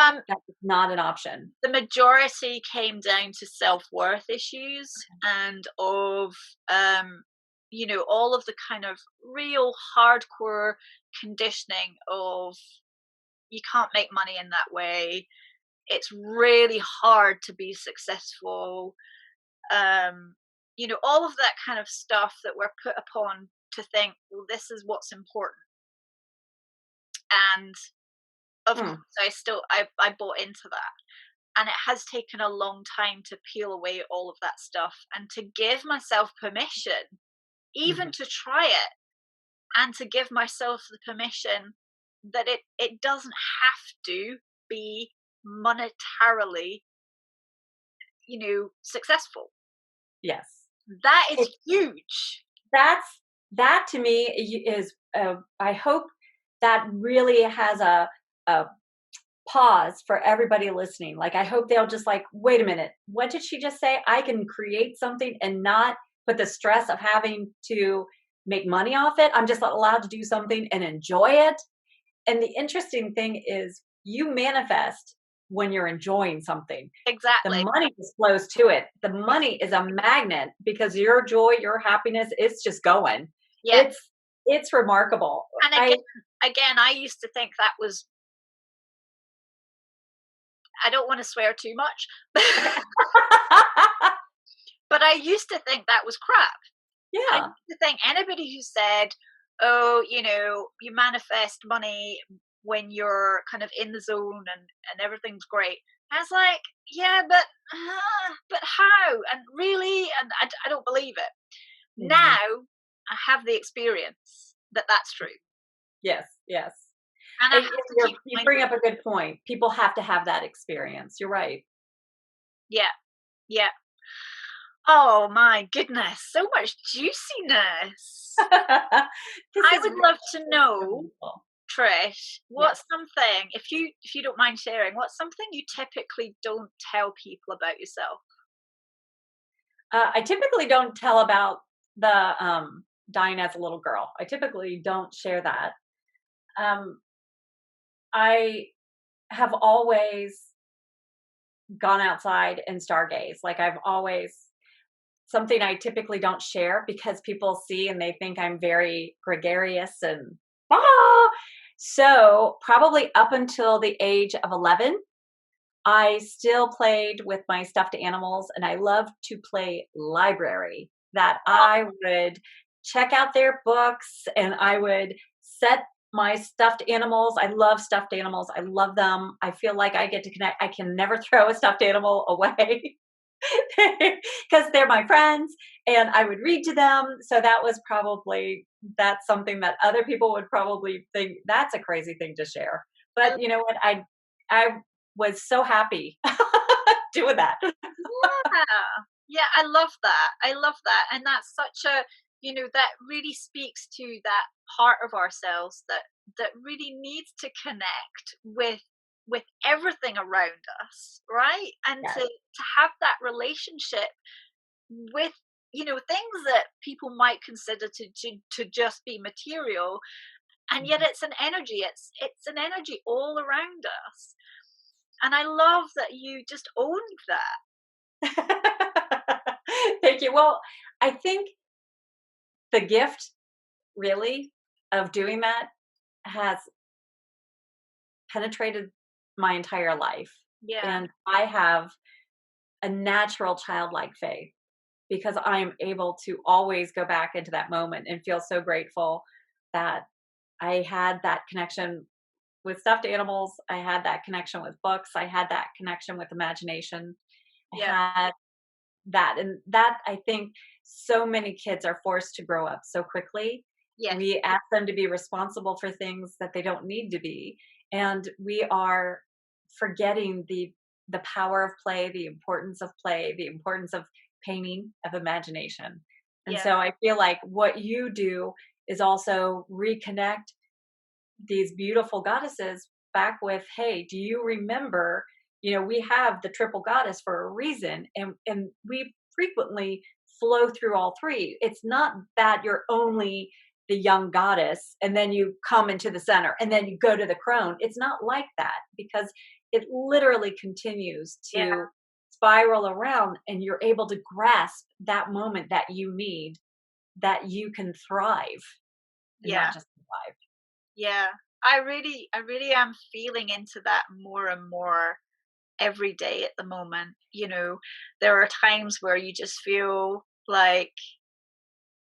um, not an option? the majority came down to self-worth issues and of, all of the kind of real hardcore conditioning of you can't make money in that way. It's really hard to be successful. All of that kind of stuff that we're put upon to think, well, this is what's important. And of course, I bought into that. And it has taken a long time to peel away all of that stuff and to give myself permission, even to try it, and to give myself the permission that it doesn't have to be monetarily, successful. Yes. That is huge. That to me is, I hope that really has a pause for everybody listening. Like, I hope they'll just like, wait a minute, what did she just say? I can create something and not put the stress of having to make money off it. I'm just allowed to do something and enjoy it. And the interesting thing is you manifest when you're enjoying something. Exactly. The money just flows to it. The money is a magnet because your joy, your happiness, it's just going. Yeah. It's remarkable. And again, I used to think that was, I don't want to swear too much, but I used to think that was crap. Yeah. I used to think anybody who said, oh, you manifest money when you're kind of in the zone and everything's great. I was like, yeah, but how? And really? And I don't believe it. Now I have the experience that that's true. Yes, yes. And I have to you bring up a good point. People have to have that experience. You're right. Yeah, yeah. Oh my goodness, so much juiciness. I would love to know, Trish, what's something, if you don't mind sharing, what's something you typically don't tell people about yourself? I typically don't tell about the dying as a little girl. I typically don't share that. I have always gone outside and stargaze. Like, I've always, something I typically don't share because people see and they think I'm very gregarious and So probably up until the age of 11, I still played with my stuffed animals, and I loved to play library. That I would check out their books, and I would set my stuffed animals. I love stuffed animals. I love them. I feel like I get to connect. I can never throw a stuffed animal away because they're my friends, and I would read to them. So that's something that other people would probably think that's a crazy thing to share. I But you know what? I was so happy doing that. Yeah. Yeah, I love that. I love that. And that's such a, that really speaks to that part of ourselves that really needs to connect with everything around us, right? And Yes. to have that relationship with, things that people might consider to just be material, and yet Mhm. it's an energy. It's an energy all around us. And I love that you just owned that. Thank you. Well, I think the gift really of doing that has penetrated my entire life. Yeah. And I have a natural childlike faith because I am able to always go back into that moment and feel so grateful that I had that connection with stuffed animals. I had that connection with books. I had that connection with imagination. I Yeah. had that. And that, I think, so many kids are forced to grow up so quickly. Yes. We ask them to be responsible for things that they don't need to be. And we are forgetting the power of play, the importance of painting, of imagination. And Yeah. so I feel like what you do is also reconnect these beautiful goddesses back with, hey, do you remember, we have the triple goddess for a reason, and we frequently flow through all three. It's not that you're only the young goddess and then you come into the center and then you go to the crone. It's not like that, because it literally continues Yeah. to spiral around, and you're able to grasp that moment that you need, that you can thrive and Yeah. not just survive. Yeah. I really am feeling into that more and more every day at the moment. There are times where you just feel like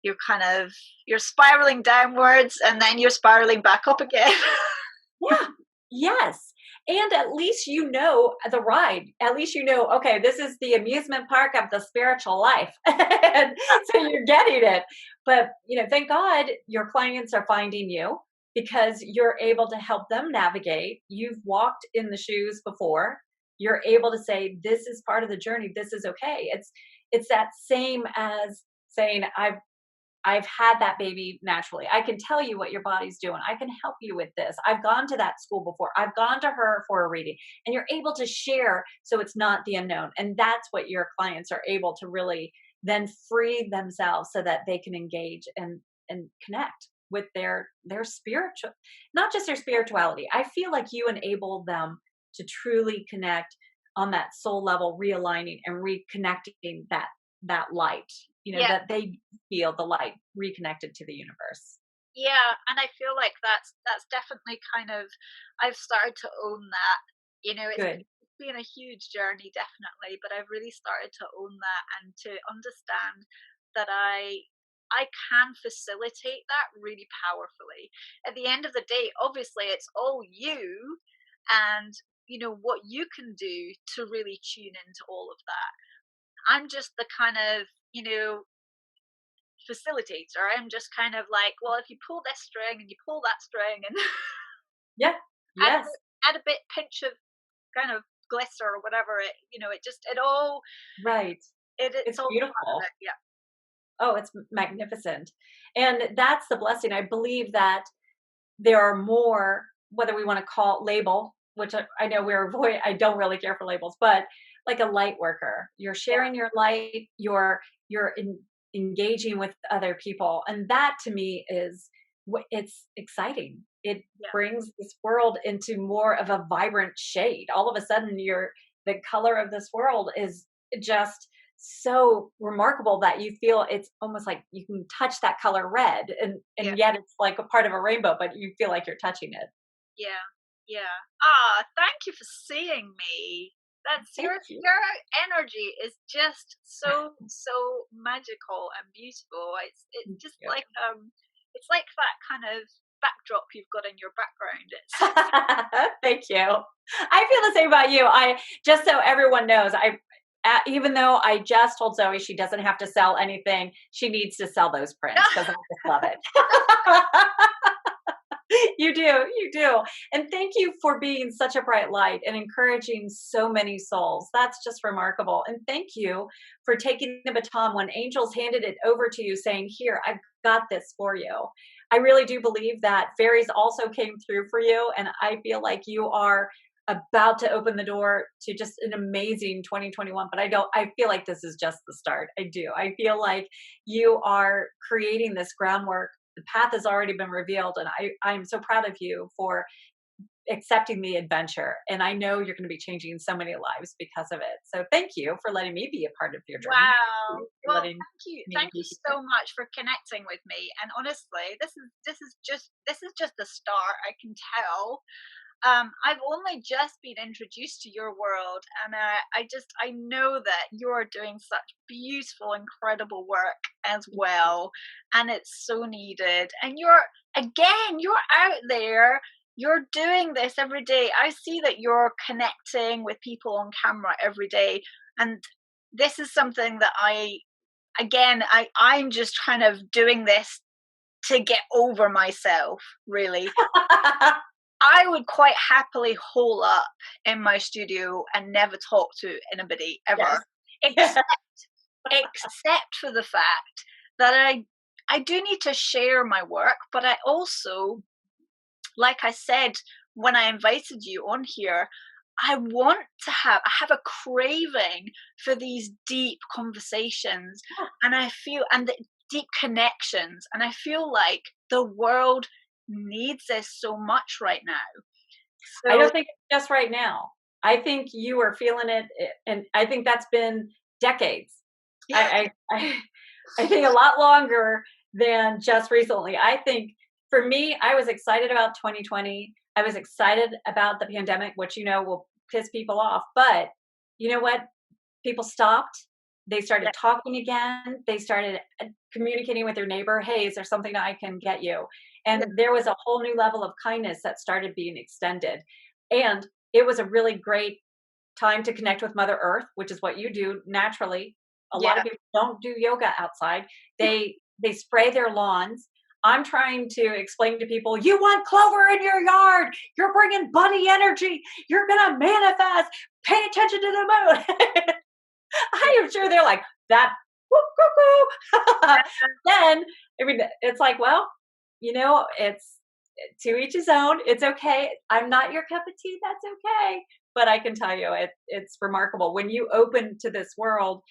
you're spiraling downwards, and then you're spiraling back up again. Yeah. Yes. And at least you know the ride. At least you know, okay, this is the amusement park of the spiritual life. And so you're getting it. But, thank God your clients are finding you because you're able to help them navigate. You've walked in the shoes before. You're able to say, this is part of the journey. This is okay. It's that same as saying, I've had that baby naturally. I can tell you what your body's doing. I can help you with this. I've gone to that school before. I've gone to her for a reading. And you're able to share, so it's not the unknown. And that's what your clients are able to really then free themselves so that they can engage and connect with their spiritual, not just their spirituality. I feel like you enable them to truly connect on that soul level, realigning and reconnecting that light, Yeah. that they feel the light reconnected to the universe. Yeah, and I feel like that's definitely kind of, I've started to own that. It's Good. been a huge journey, definitely, but I've really started to own that and to understand that I can facilitate that really powerfully. At the end of the day, obviously it's all you, and what you can do to really tune into all of that. I'm just the kind of, facilitator. I'm just kind of like, well, if you pull this string and you pull that string and Yeah. add a Yes. bit, pinch of kind of glitter or whatever, it just, it all, Right. it's It's all part of beautiful. it. Yeah. Oh, it's magnificent. And that's the blessing. I believe that there are more, whether we want to call it label, which I know we're avoid. I don't really care for labels, but like a light worker, you're Yeah. sharing your light, you're engaging with other people, and that to me is it's exciting. It Yeah. brings this world into more of a vibrant shade. All of a sudden, the color of this world is just so remarkable that you feel it's almost like you can touch that color red, Yeah. and yet it's like a part of a rainbow, but you feel like you're touching it. Yeah. Yeah. Ah, thank you for seeing me. That's Thank you. your energy is just so magical and beautiful. It's just Yeah. like it's like that kind of backdrop you've got in your background. It's Thank you. I feel the same about you. I just so everyone knows, even though I just told Zoe she doesn't have to sell anything, she needs to sell those prints because I just love it. You do. And thank you for being such a bright light and encouraging so many souls. That's just remarkable. And thank you for taking the baton when angels handed it over to you, saying, Here, I've got this for you. I really do believe that fairies also came through for you. And I feel like you are about to open the door to just an amazing 2021. But I feel like this is just the start. I do. I feel like you are creating this groundwork. The path has already been revealed, and I'm so proud of you for accepting the adventure. And I know you're going to be changing so many lives because of it. So thank you for letting me be a part of your journey. wow. Well, Letting me thank you be. so much for connecting with me. And honestly, this is just the start. I can tell. I've only just been introduced to your world, and I know that you're doing such beautiful, incredible work as well, and it's so needed. And you're out there, you're doing this every day. I see that you're connecting with people on camera every day, and this is something that I'm just kind of doing this to get over myself, really. I would quite happily hole up in my studio and never talk to anybody Yes. ever, except for the fact that I do need to share my work, but I also, like I said when I invited you on here, I have a craving for these deep conversations, and the deep connections, and I feel like the world needs this so much right now. I So don't think it's just right now. I think you are feeling it, and I think that's been decades. yeah, I think a lot longer than just recently. I think for me, I was excited about 2020. I was excited about the pandemic, which will piss people off. But you know what? People stopped. They started talking again. They started communicating with their neighbor. Hey, is there something I can get you? And there was a whole new level of kindness that started being extended. And it was a really great time to connect with Mother Earth, which is what you do naturally. A lot yeah, of people don't do yoga outside. They spray their lawns. I'm trying to explain to people, you want clover in your yard. You're bringing bunny energy. You're going to manifest. Pay attention to the moon. I am sure they're like, that, whoop, cuckoo. Then, I mean, it's like, well, it's to each his own. It's okay. I'm not your cup of tea. That's okay. But I can tell you, it's remarkable. When you open to this world,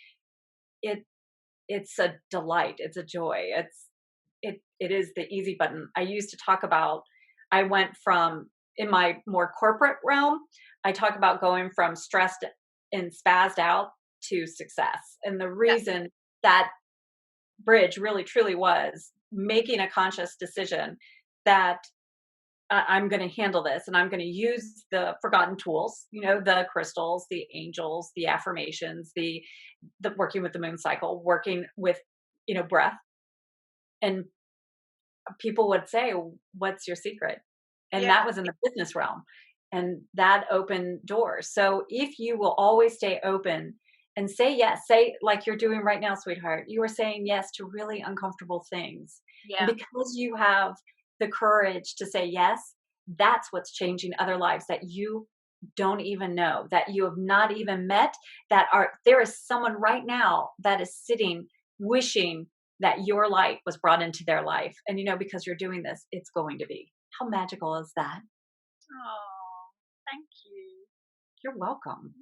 it's a delight. It's a joy. It is the easy button. I used to talk about, I went from, in my more corporate realm, I talk about going from stressed and spazzed out to success. And the reason that bridge really truly was making a conscious decision that I'm going to handle this, and I'm going to use the forgotten tools, the crystals, the angels, the affirmations, the working with the moon cycle, working with, breath. And people would say, what's your secret? And yeah, that was in the business realm. And that opened doors. So if you will always stay open and say yes, say like you're doing right now, sweetheart, you are saying yes to really uncomfortable things. And yeah, because you have the courage to say yes, that's what's changing other lives that you don't even know, that you have not even met, there is someone right now that is sitting wishing that your light was brought into their life. And because you're doing this, it's going to be. How magical is that? oh, thank you. You're welcome.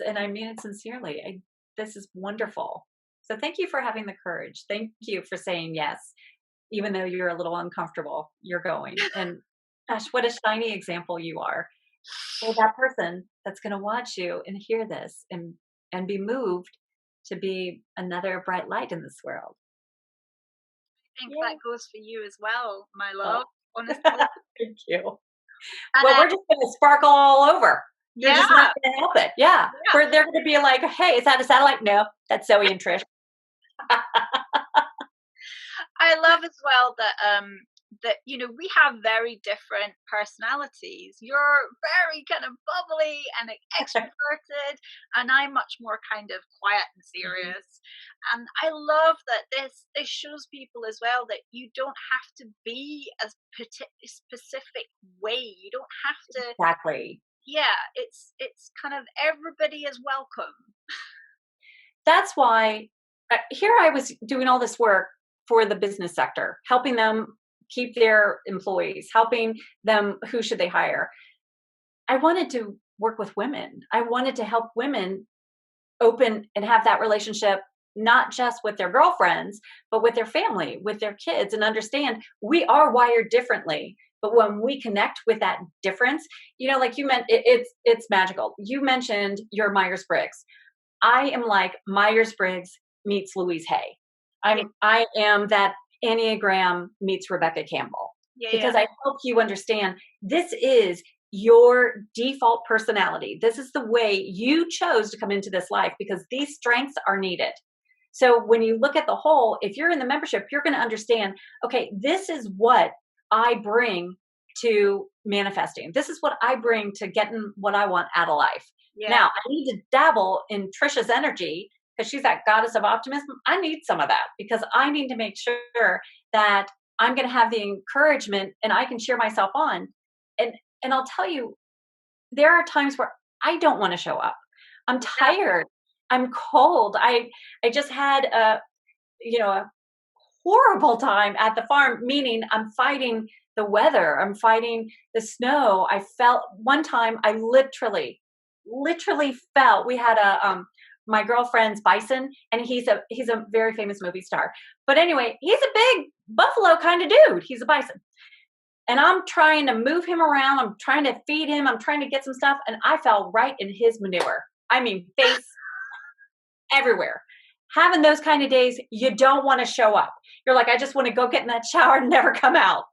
And I mean it sincerely. This is wonderful. So thank you for having the courage. Thank you for saying yes, even though you're a little uncomfortable. You're going. And gosh, what a shiny example you are for that person that's going to watch you and hear this and be moved to be another bright light in this world. I think Yeah. that goes for you as well, my Oh, love, honestly. thank you. And Well, we're just going to sparkle all over. You're yeah, just not going to help it. Yeah. yeah. They're going to be like, hey, is that a satellite? No, that's Zoe and Trish. I love as well that that we have very different personalities. You're very kind of bubbly and extroverted, and I'm much more kind of quiet and Mhm. serious. And I love that this shows people as well that you don't have to be a specific way. You don't have to. Exactly. Yeah, it's kind of everybody is welcome. That's why here I was doing all this work for the business sector, helping them keep their employees, helping them who should they hire. I wanted to work with women. I wanted to help women open and have that relationship not just with their girlfriends, but with their family, with their kids, and understand we are wired differently. But when we connect with that difference, like you meant, it's magical. You mentioned your Myers Briggs. I am like Myers Briggs meets Louise Hay. Yeah, I am that Enneagram meets Rebecca Campbell, yeah, yeah, because I help you understand this is your default personality. This is the way you chose to come into this life because these strengths are needed. So when you look at the whole, if you're in the membership, you're going to understand, okay, this is what I bring to manifesting. This is what I bring to getting what I want out of life. yeah, Now, I need to dabble in Trisha's energy because she's that goddess of optimism. I need some of that because I need to make sure that I'm going to have the encouragement and I can cheer myself on. And and I'll tell you, there are times where I don't want to show up. I'm yeah, tired. I'm cold. I just had a horrible time at the farm, meaning I'm fighting the weather. I'm fighting the snow. I felt one time I literally felt we had my girlfriend's bison, and he's a very famous movie star. But anyway, he's a big buffalo kind of dude. He's a bison. And I'm trying to move him around. I'm trying to feed him. I'm trying to get some stuff. And I fell right in his manure. I mean, face everywhere. Having those kind of days, you don't want to show up. You're like, I just want to go get in that shower and never come out.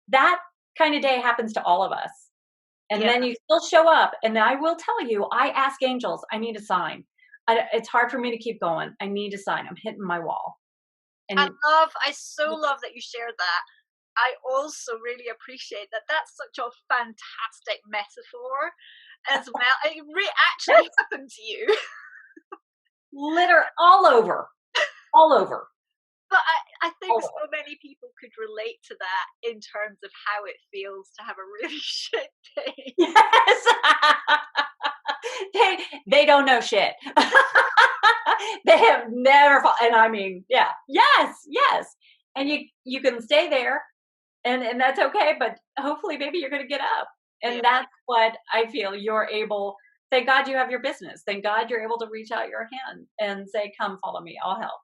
That kind of day happens to all of us. And yeah. then you still show up. And I will tell you, I ask angels, I need a sign. It's hard for me to keep going. I need a sign. I'm hitting my wall. And I so love that you shared that. I also really appreciate that that's such a fantastic metaphor as well. It actually happened to you. litter all over, all over. But I think All so many people could relate to that in terms of how it feels to have a really shit day. Yes. they don't know shit. They have never and I mean, yeah. Yes. And you can stay there and that's okay, but hopefully maybe you're going to get up. Yeah, And that's what I feel you're able. Thank God you have your business. Thank God you're able to reach out your hand and say, "Come, follow me. I'll help.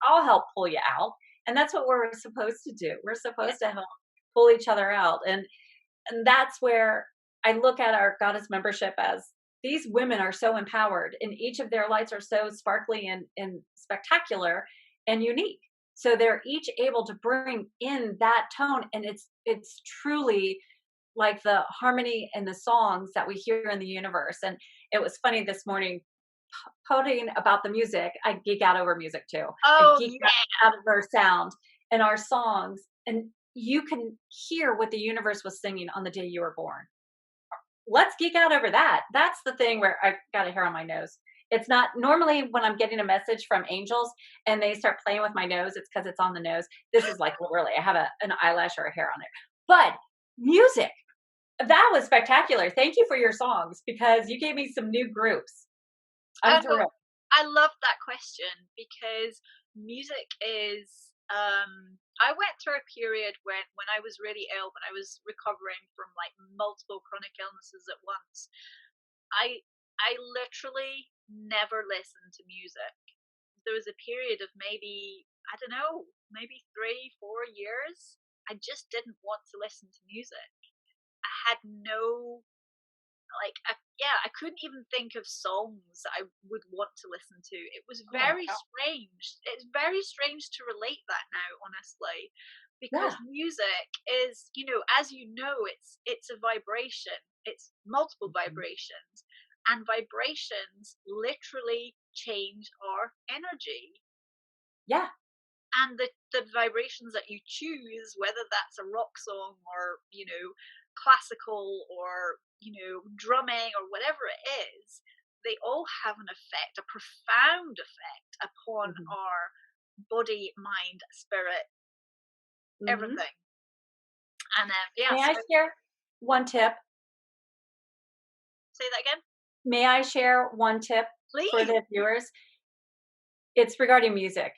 I'll help pull you out." And that's what we're supposed to do. We're yeah, supposed to help pull each other out. And that's where I look at our goddess membership as these women are so empowered and each of their lights are so sparkly and spectacular and unique. So they're each able to bring in that tone, and it's truly like the harmony and the songs that we hear in the universe. And it was funny this morning quoting about the music. I geek out over music too. I oh geek yeah, out over sound and our songs. And you can hear what the universe was singing on the day you were born. Let's geek out over that. That's the thing where I got a hair on my nose. It's not normally when I'm getting a message from angels and they start playing with my nose, it's because it's on the nose. This is like literally, I have an eyelash or a hair on there. But music, that was spectacular. Thank you for your songs because you gave me some new groups. I'm oh, thrilled. I love that question because music is. I went through a period when I was really ill, when I was recovering from like multiple chronic illnesses at once. I literally never listened to music. There was a period of maybe, I don't know, maybe 3, 4 years. I just didn't want to listen to music. I had no, like, yeah, I couldn't even think of songs I would want to listen to. It was Oh, very wow. strange. It's very strange to relate that now, honestly, because Yeah. music is, as you know, it's a vibration. It's multiple Mhm. vibrations, and vibrations literally change our energy. Yeah. And the vibrations that you choose, whether that's a rock song or classical or drumming or whatever it is, they all have an effect, a profound effect upon Mhm. our body, mind, spirit, Mhm. everything. And yeah, May so I share one tip? say that again, May I share one tip for please. the viewers? It's regarding music.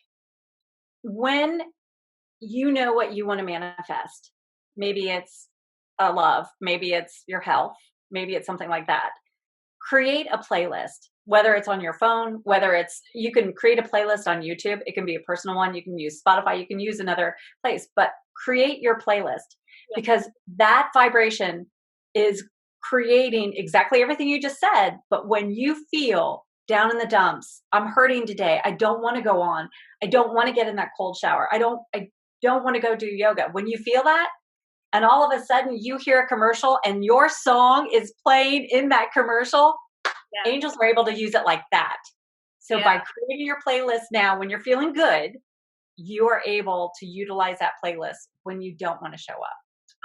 When you know what you want to manifest, maybe it's a love, maybe it's your health, maybe it's something like that. Create a playlist, whether it's on your phone, whether it's, you can create a playlist on YouTube. It can be a personal one. You can use Spotify. You can use another place, but create your playlist, Yeah, because that vibration is creating exactly everything you just said. But when you feel down in the dumps, I'm hurting today, I don't want to go on, I don't want to get in that cold shower, I don't want to go do yoga. When you feel that, and all of a sudden you hear a commercial and your song is playing in that commercial, yeah, angels are able to use it like that. So yeah. by creating your playlist now, when you're feeling good, you are able to utilize that playlist when you don't want to show up.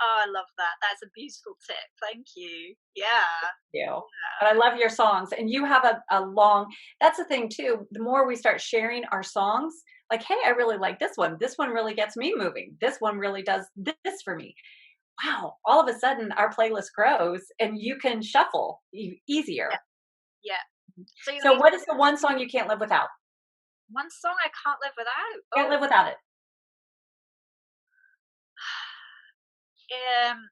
Oh, I love that. That's a beautiful tip. Thank you. Yeah, You. yeah, But I love your songs, and you have a long, that's the thing too. The more we start sharing our songs, like, hey, I really like this one. This one really gets me moving. This one really does this for me. Wow. All of a sudden our playlist grows and you can shuffle easier. yeah, yeah. So So what is the one song you can't live without? one song I can't live without. Can't Oh, live without it. um,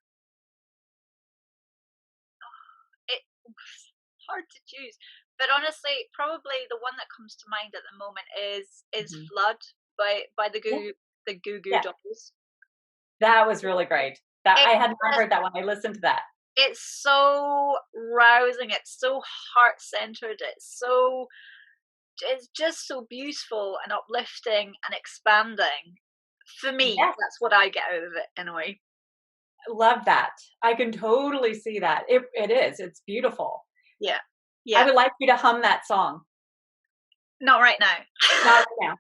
it's hard to choose, but honestly, probably the one that comes to mind at the moment is Mhm. "Flood" by Yeah, the Goo Goo yeah. Dolls. That was really great. That It I had not just heard that one. I listened to that. it's so rousing. It's so heart centered. It's just so beautiful and uplifting and expanding. For me, Yes, that's what I get out of it anyway. love that. I can totally see that. It is. It's beautiful. Yeah, I yeah. would like you to hum that song. Not right now. Not right now,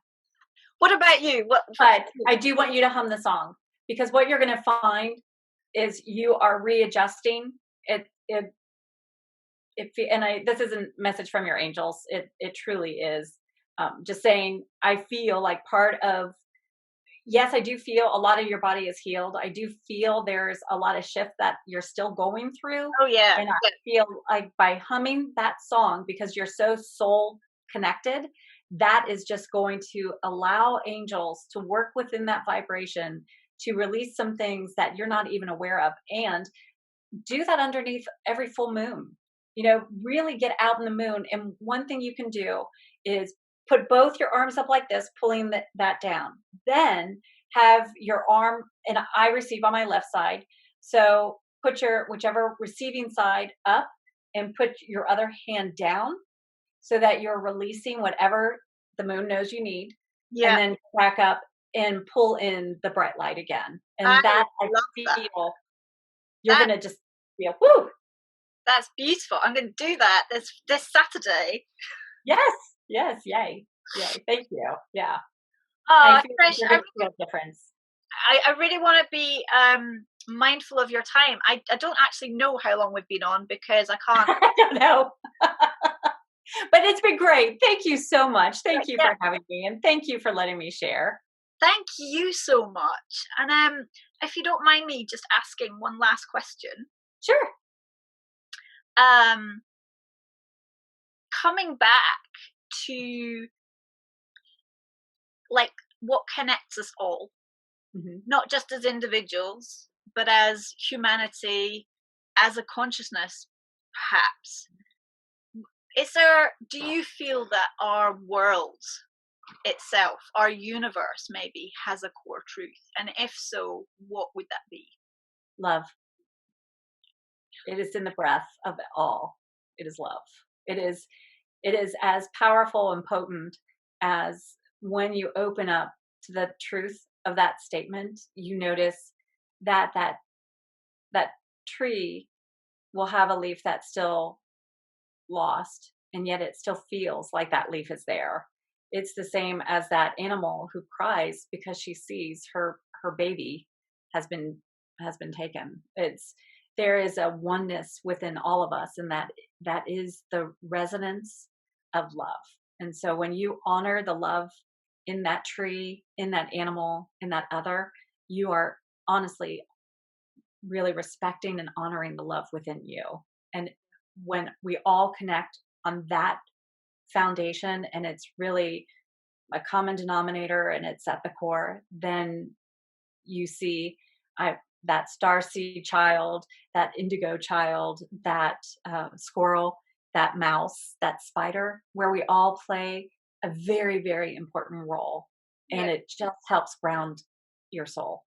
What about you? What? but I do want you to hum the song, because what you're going to find is you are readjusting it. And this isn't a message from your angels. It truly is. Just saying, I feel like part of, yes, I do feel a lot of your body is healed. I do feel there's a lot of shift that you're still going through. Oh yeah, And I yeah, feel like by humming that song, because you're so soul connected, that is just going to allow angels to work within that vibration to release some things that you're not even aware of. And do that underneath every full moon. Really get out in the moon. And one thing you can do is put both your arms up like this, pulling that down. Then have your arm, and I receive on my left side. So put your whichever receiving side up and put your other hand down, so that you're releasing whatever the moon knows you need. And yeah. then back up and pull in the bright light again. I And that I love that. feel you're That gonna just feel, whoo, that's beautiful. I'm going to do that this Saturday. yes, yes, yay, yay, thank you. Yeah, I Oh, feel like Trish, you're gonna feel a difference. I really want to be mindful of your time. I don't actually know how long we've been on because I can't. I don't know, but it's been great. Thank you so much. Thank you Yeah, for having me, and thank you for letting me share. thank you so much. And if you don't mind me just asking one last question, Sure. um, coming back to like what connects us all, Mhm. not just as individuals, but as humanity, as a consciousness, perhaps. Do you feel that our world itself, our universe maybe, has a core truth? And if so, what would that be? Love. It is in the breath of it all. It is love. It is as powerful and potent as when you open up to the truth of that statement, you notice that that tree will have a leaf that's still lost, and yet it still feels like that leaf is there. It's the same as that animal who cries because she sees her baby has been taken. There is a oneness within all of us, and that is the resonance of love. And so when you honor the love in that tree, in that animal, in that other, you are honestly really respecting and honoring the love within you. And when we all connect on that foundation, and it's really a common denominator and it's at the core, then you see that starseed child, that indigo child, that squirrel, that mouse, that spider, where we all play a very, very important role. And it just helps ground your soul.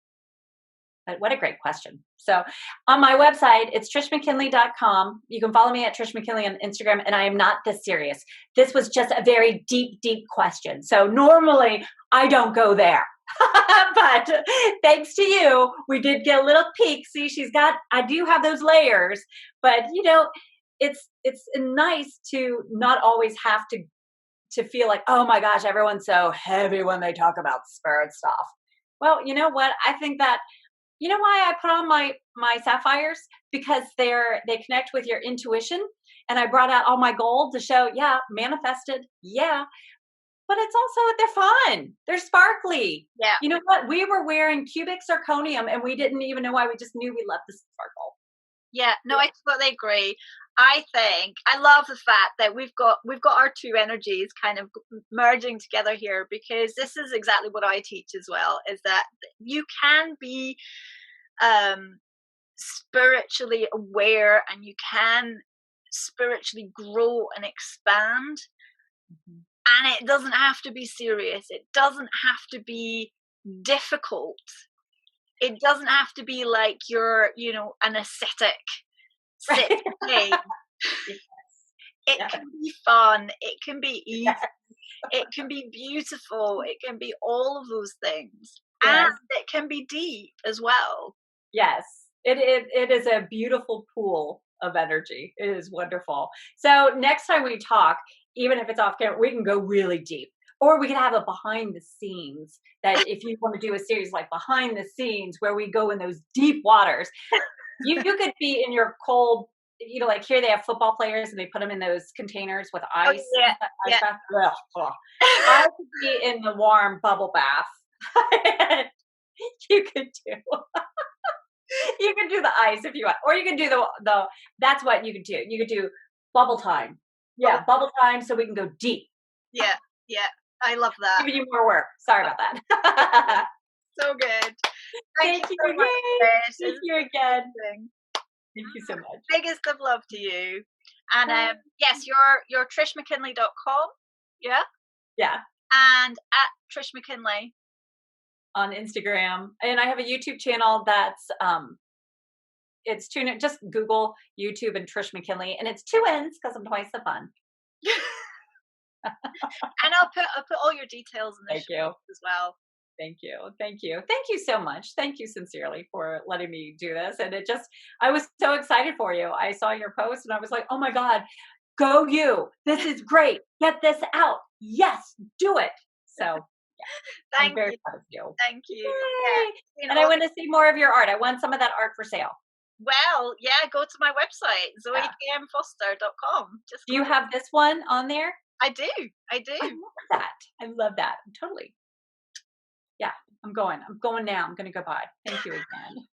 But what a great question. So on my website, it's trishmckinley.com. You can follow me at Trish McKinnley on Instagram, and I am not this serious. This was just a very deep, deep question. So normally I don't go there. But thanks to you, we did get a little peek. See, I do have those layers, but it's nice to not always have to feel like, oh my gosh, everyone's so heavy when they talk about spirit stuff. Well, you know what? I think that, you know why I put on my sapphires? Because they connect with your intuition. And I brought out all my gold to show, manifested. Yeah. But it's also, they're fun. They're sparkly. Yeah. You know what? We were wearing cubic zirconium and we didn't even know why. We just knew we loved the sparkle. Yeah. No, I totally agree. I love the fact that we've got our two energies kind of merging together here, because this is exactly what I teach as well, is that you can be spiritually aware and you can spiritually grow and expand. Mm-hmm. And it doesn't have to be serious. It doesn't have to be difficult. It doesn't have to be like you're, an ascetic. Sit. Yes. It can be fun. It can be easy. Yes. It can be beautiful. It can be all of those things. Yes. And it can be deep as well. Yes. It is a beautiful pool of energy. It is wonderful. So next time we talk, even if it's off camera, we can go really deep. Or we can have a behind the scenes, that if you want to do a series like behind the scenes where we go in those deep waters, you could be in your cold, like here they have football players and they put them in those containers with ice. Oh, yeah. Ice bath. I could be in the warm bubble bath. You could do the ice if you want, or you can do the that's what you could do. You could do bubble time. Yeah, bubble time, so we can go deep. Yeah, I love that. Giving you more work. Sorry about that. So good. Thank you so much. Thank you again. Thank you so much. Biggest of love to you. And yes, you're trishmckinley.com. Yeah? Yeah. And at Trish McKinnley on Instagram. And I have a YouTube channel that's it's just Google YouTube and Trish McKinnley, and it's 2 N's because I'm twice the fun. And I'll put all your details in the show notes as well. Thank you. Thank you so much. Thank you sincerely for letting me do this. And I was so excited for you. I saw your post and I was like, oh my God, go you. This is great. Get this out. Yes, do it. So I'm very proud of you. Thank you. Yeah. And I want to see more of your art. I want some of that art for sale. Well, yeah, go to my website, zoetmfoster.com. Do you have this one on there? I do. I love that. Totally. Yeah, I'm going now. I'm going to go buy. Thank you again.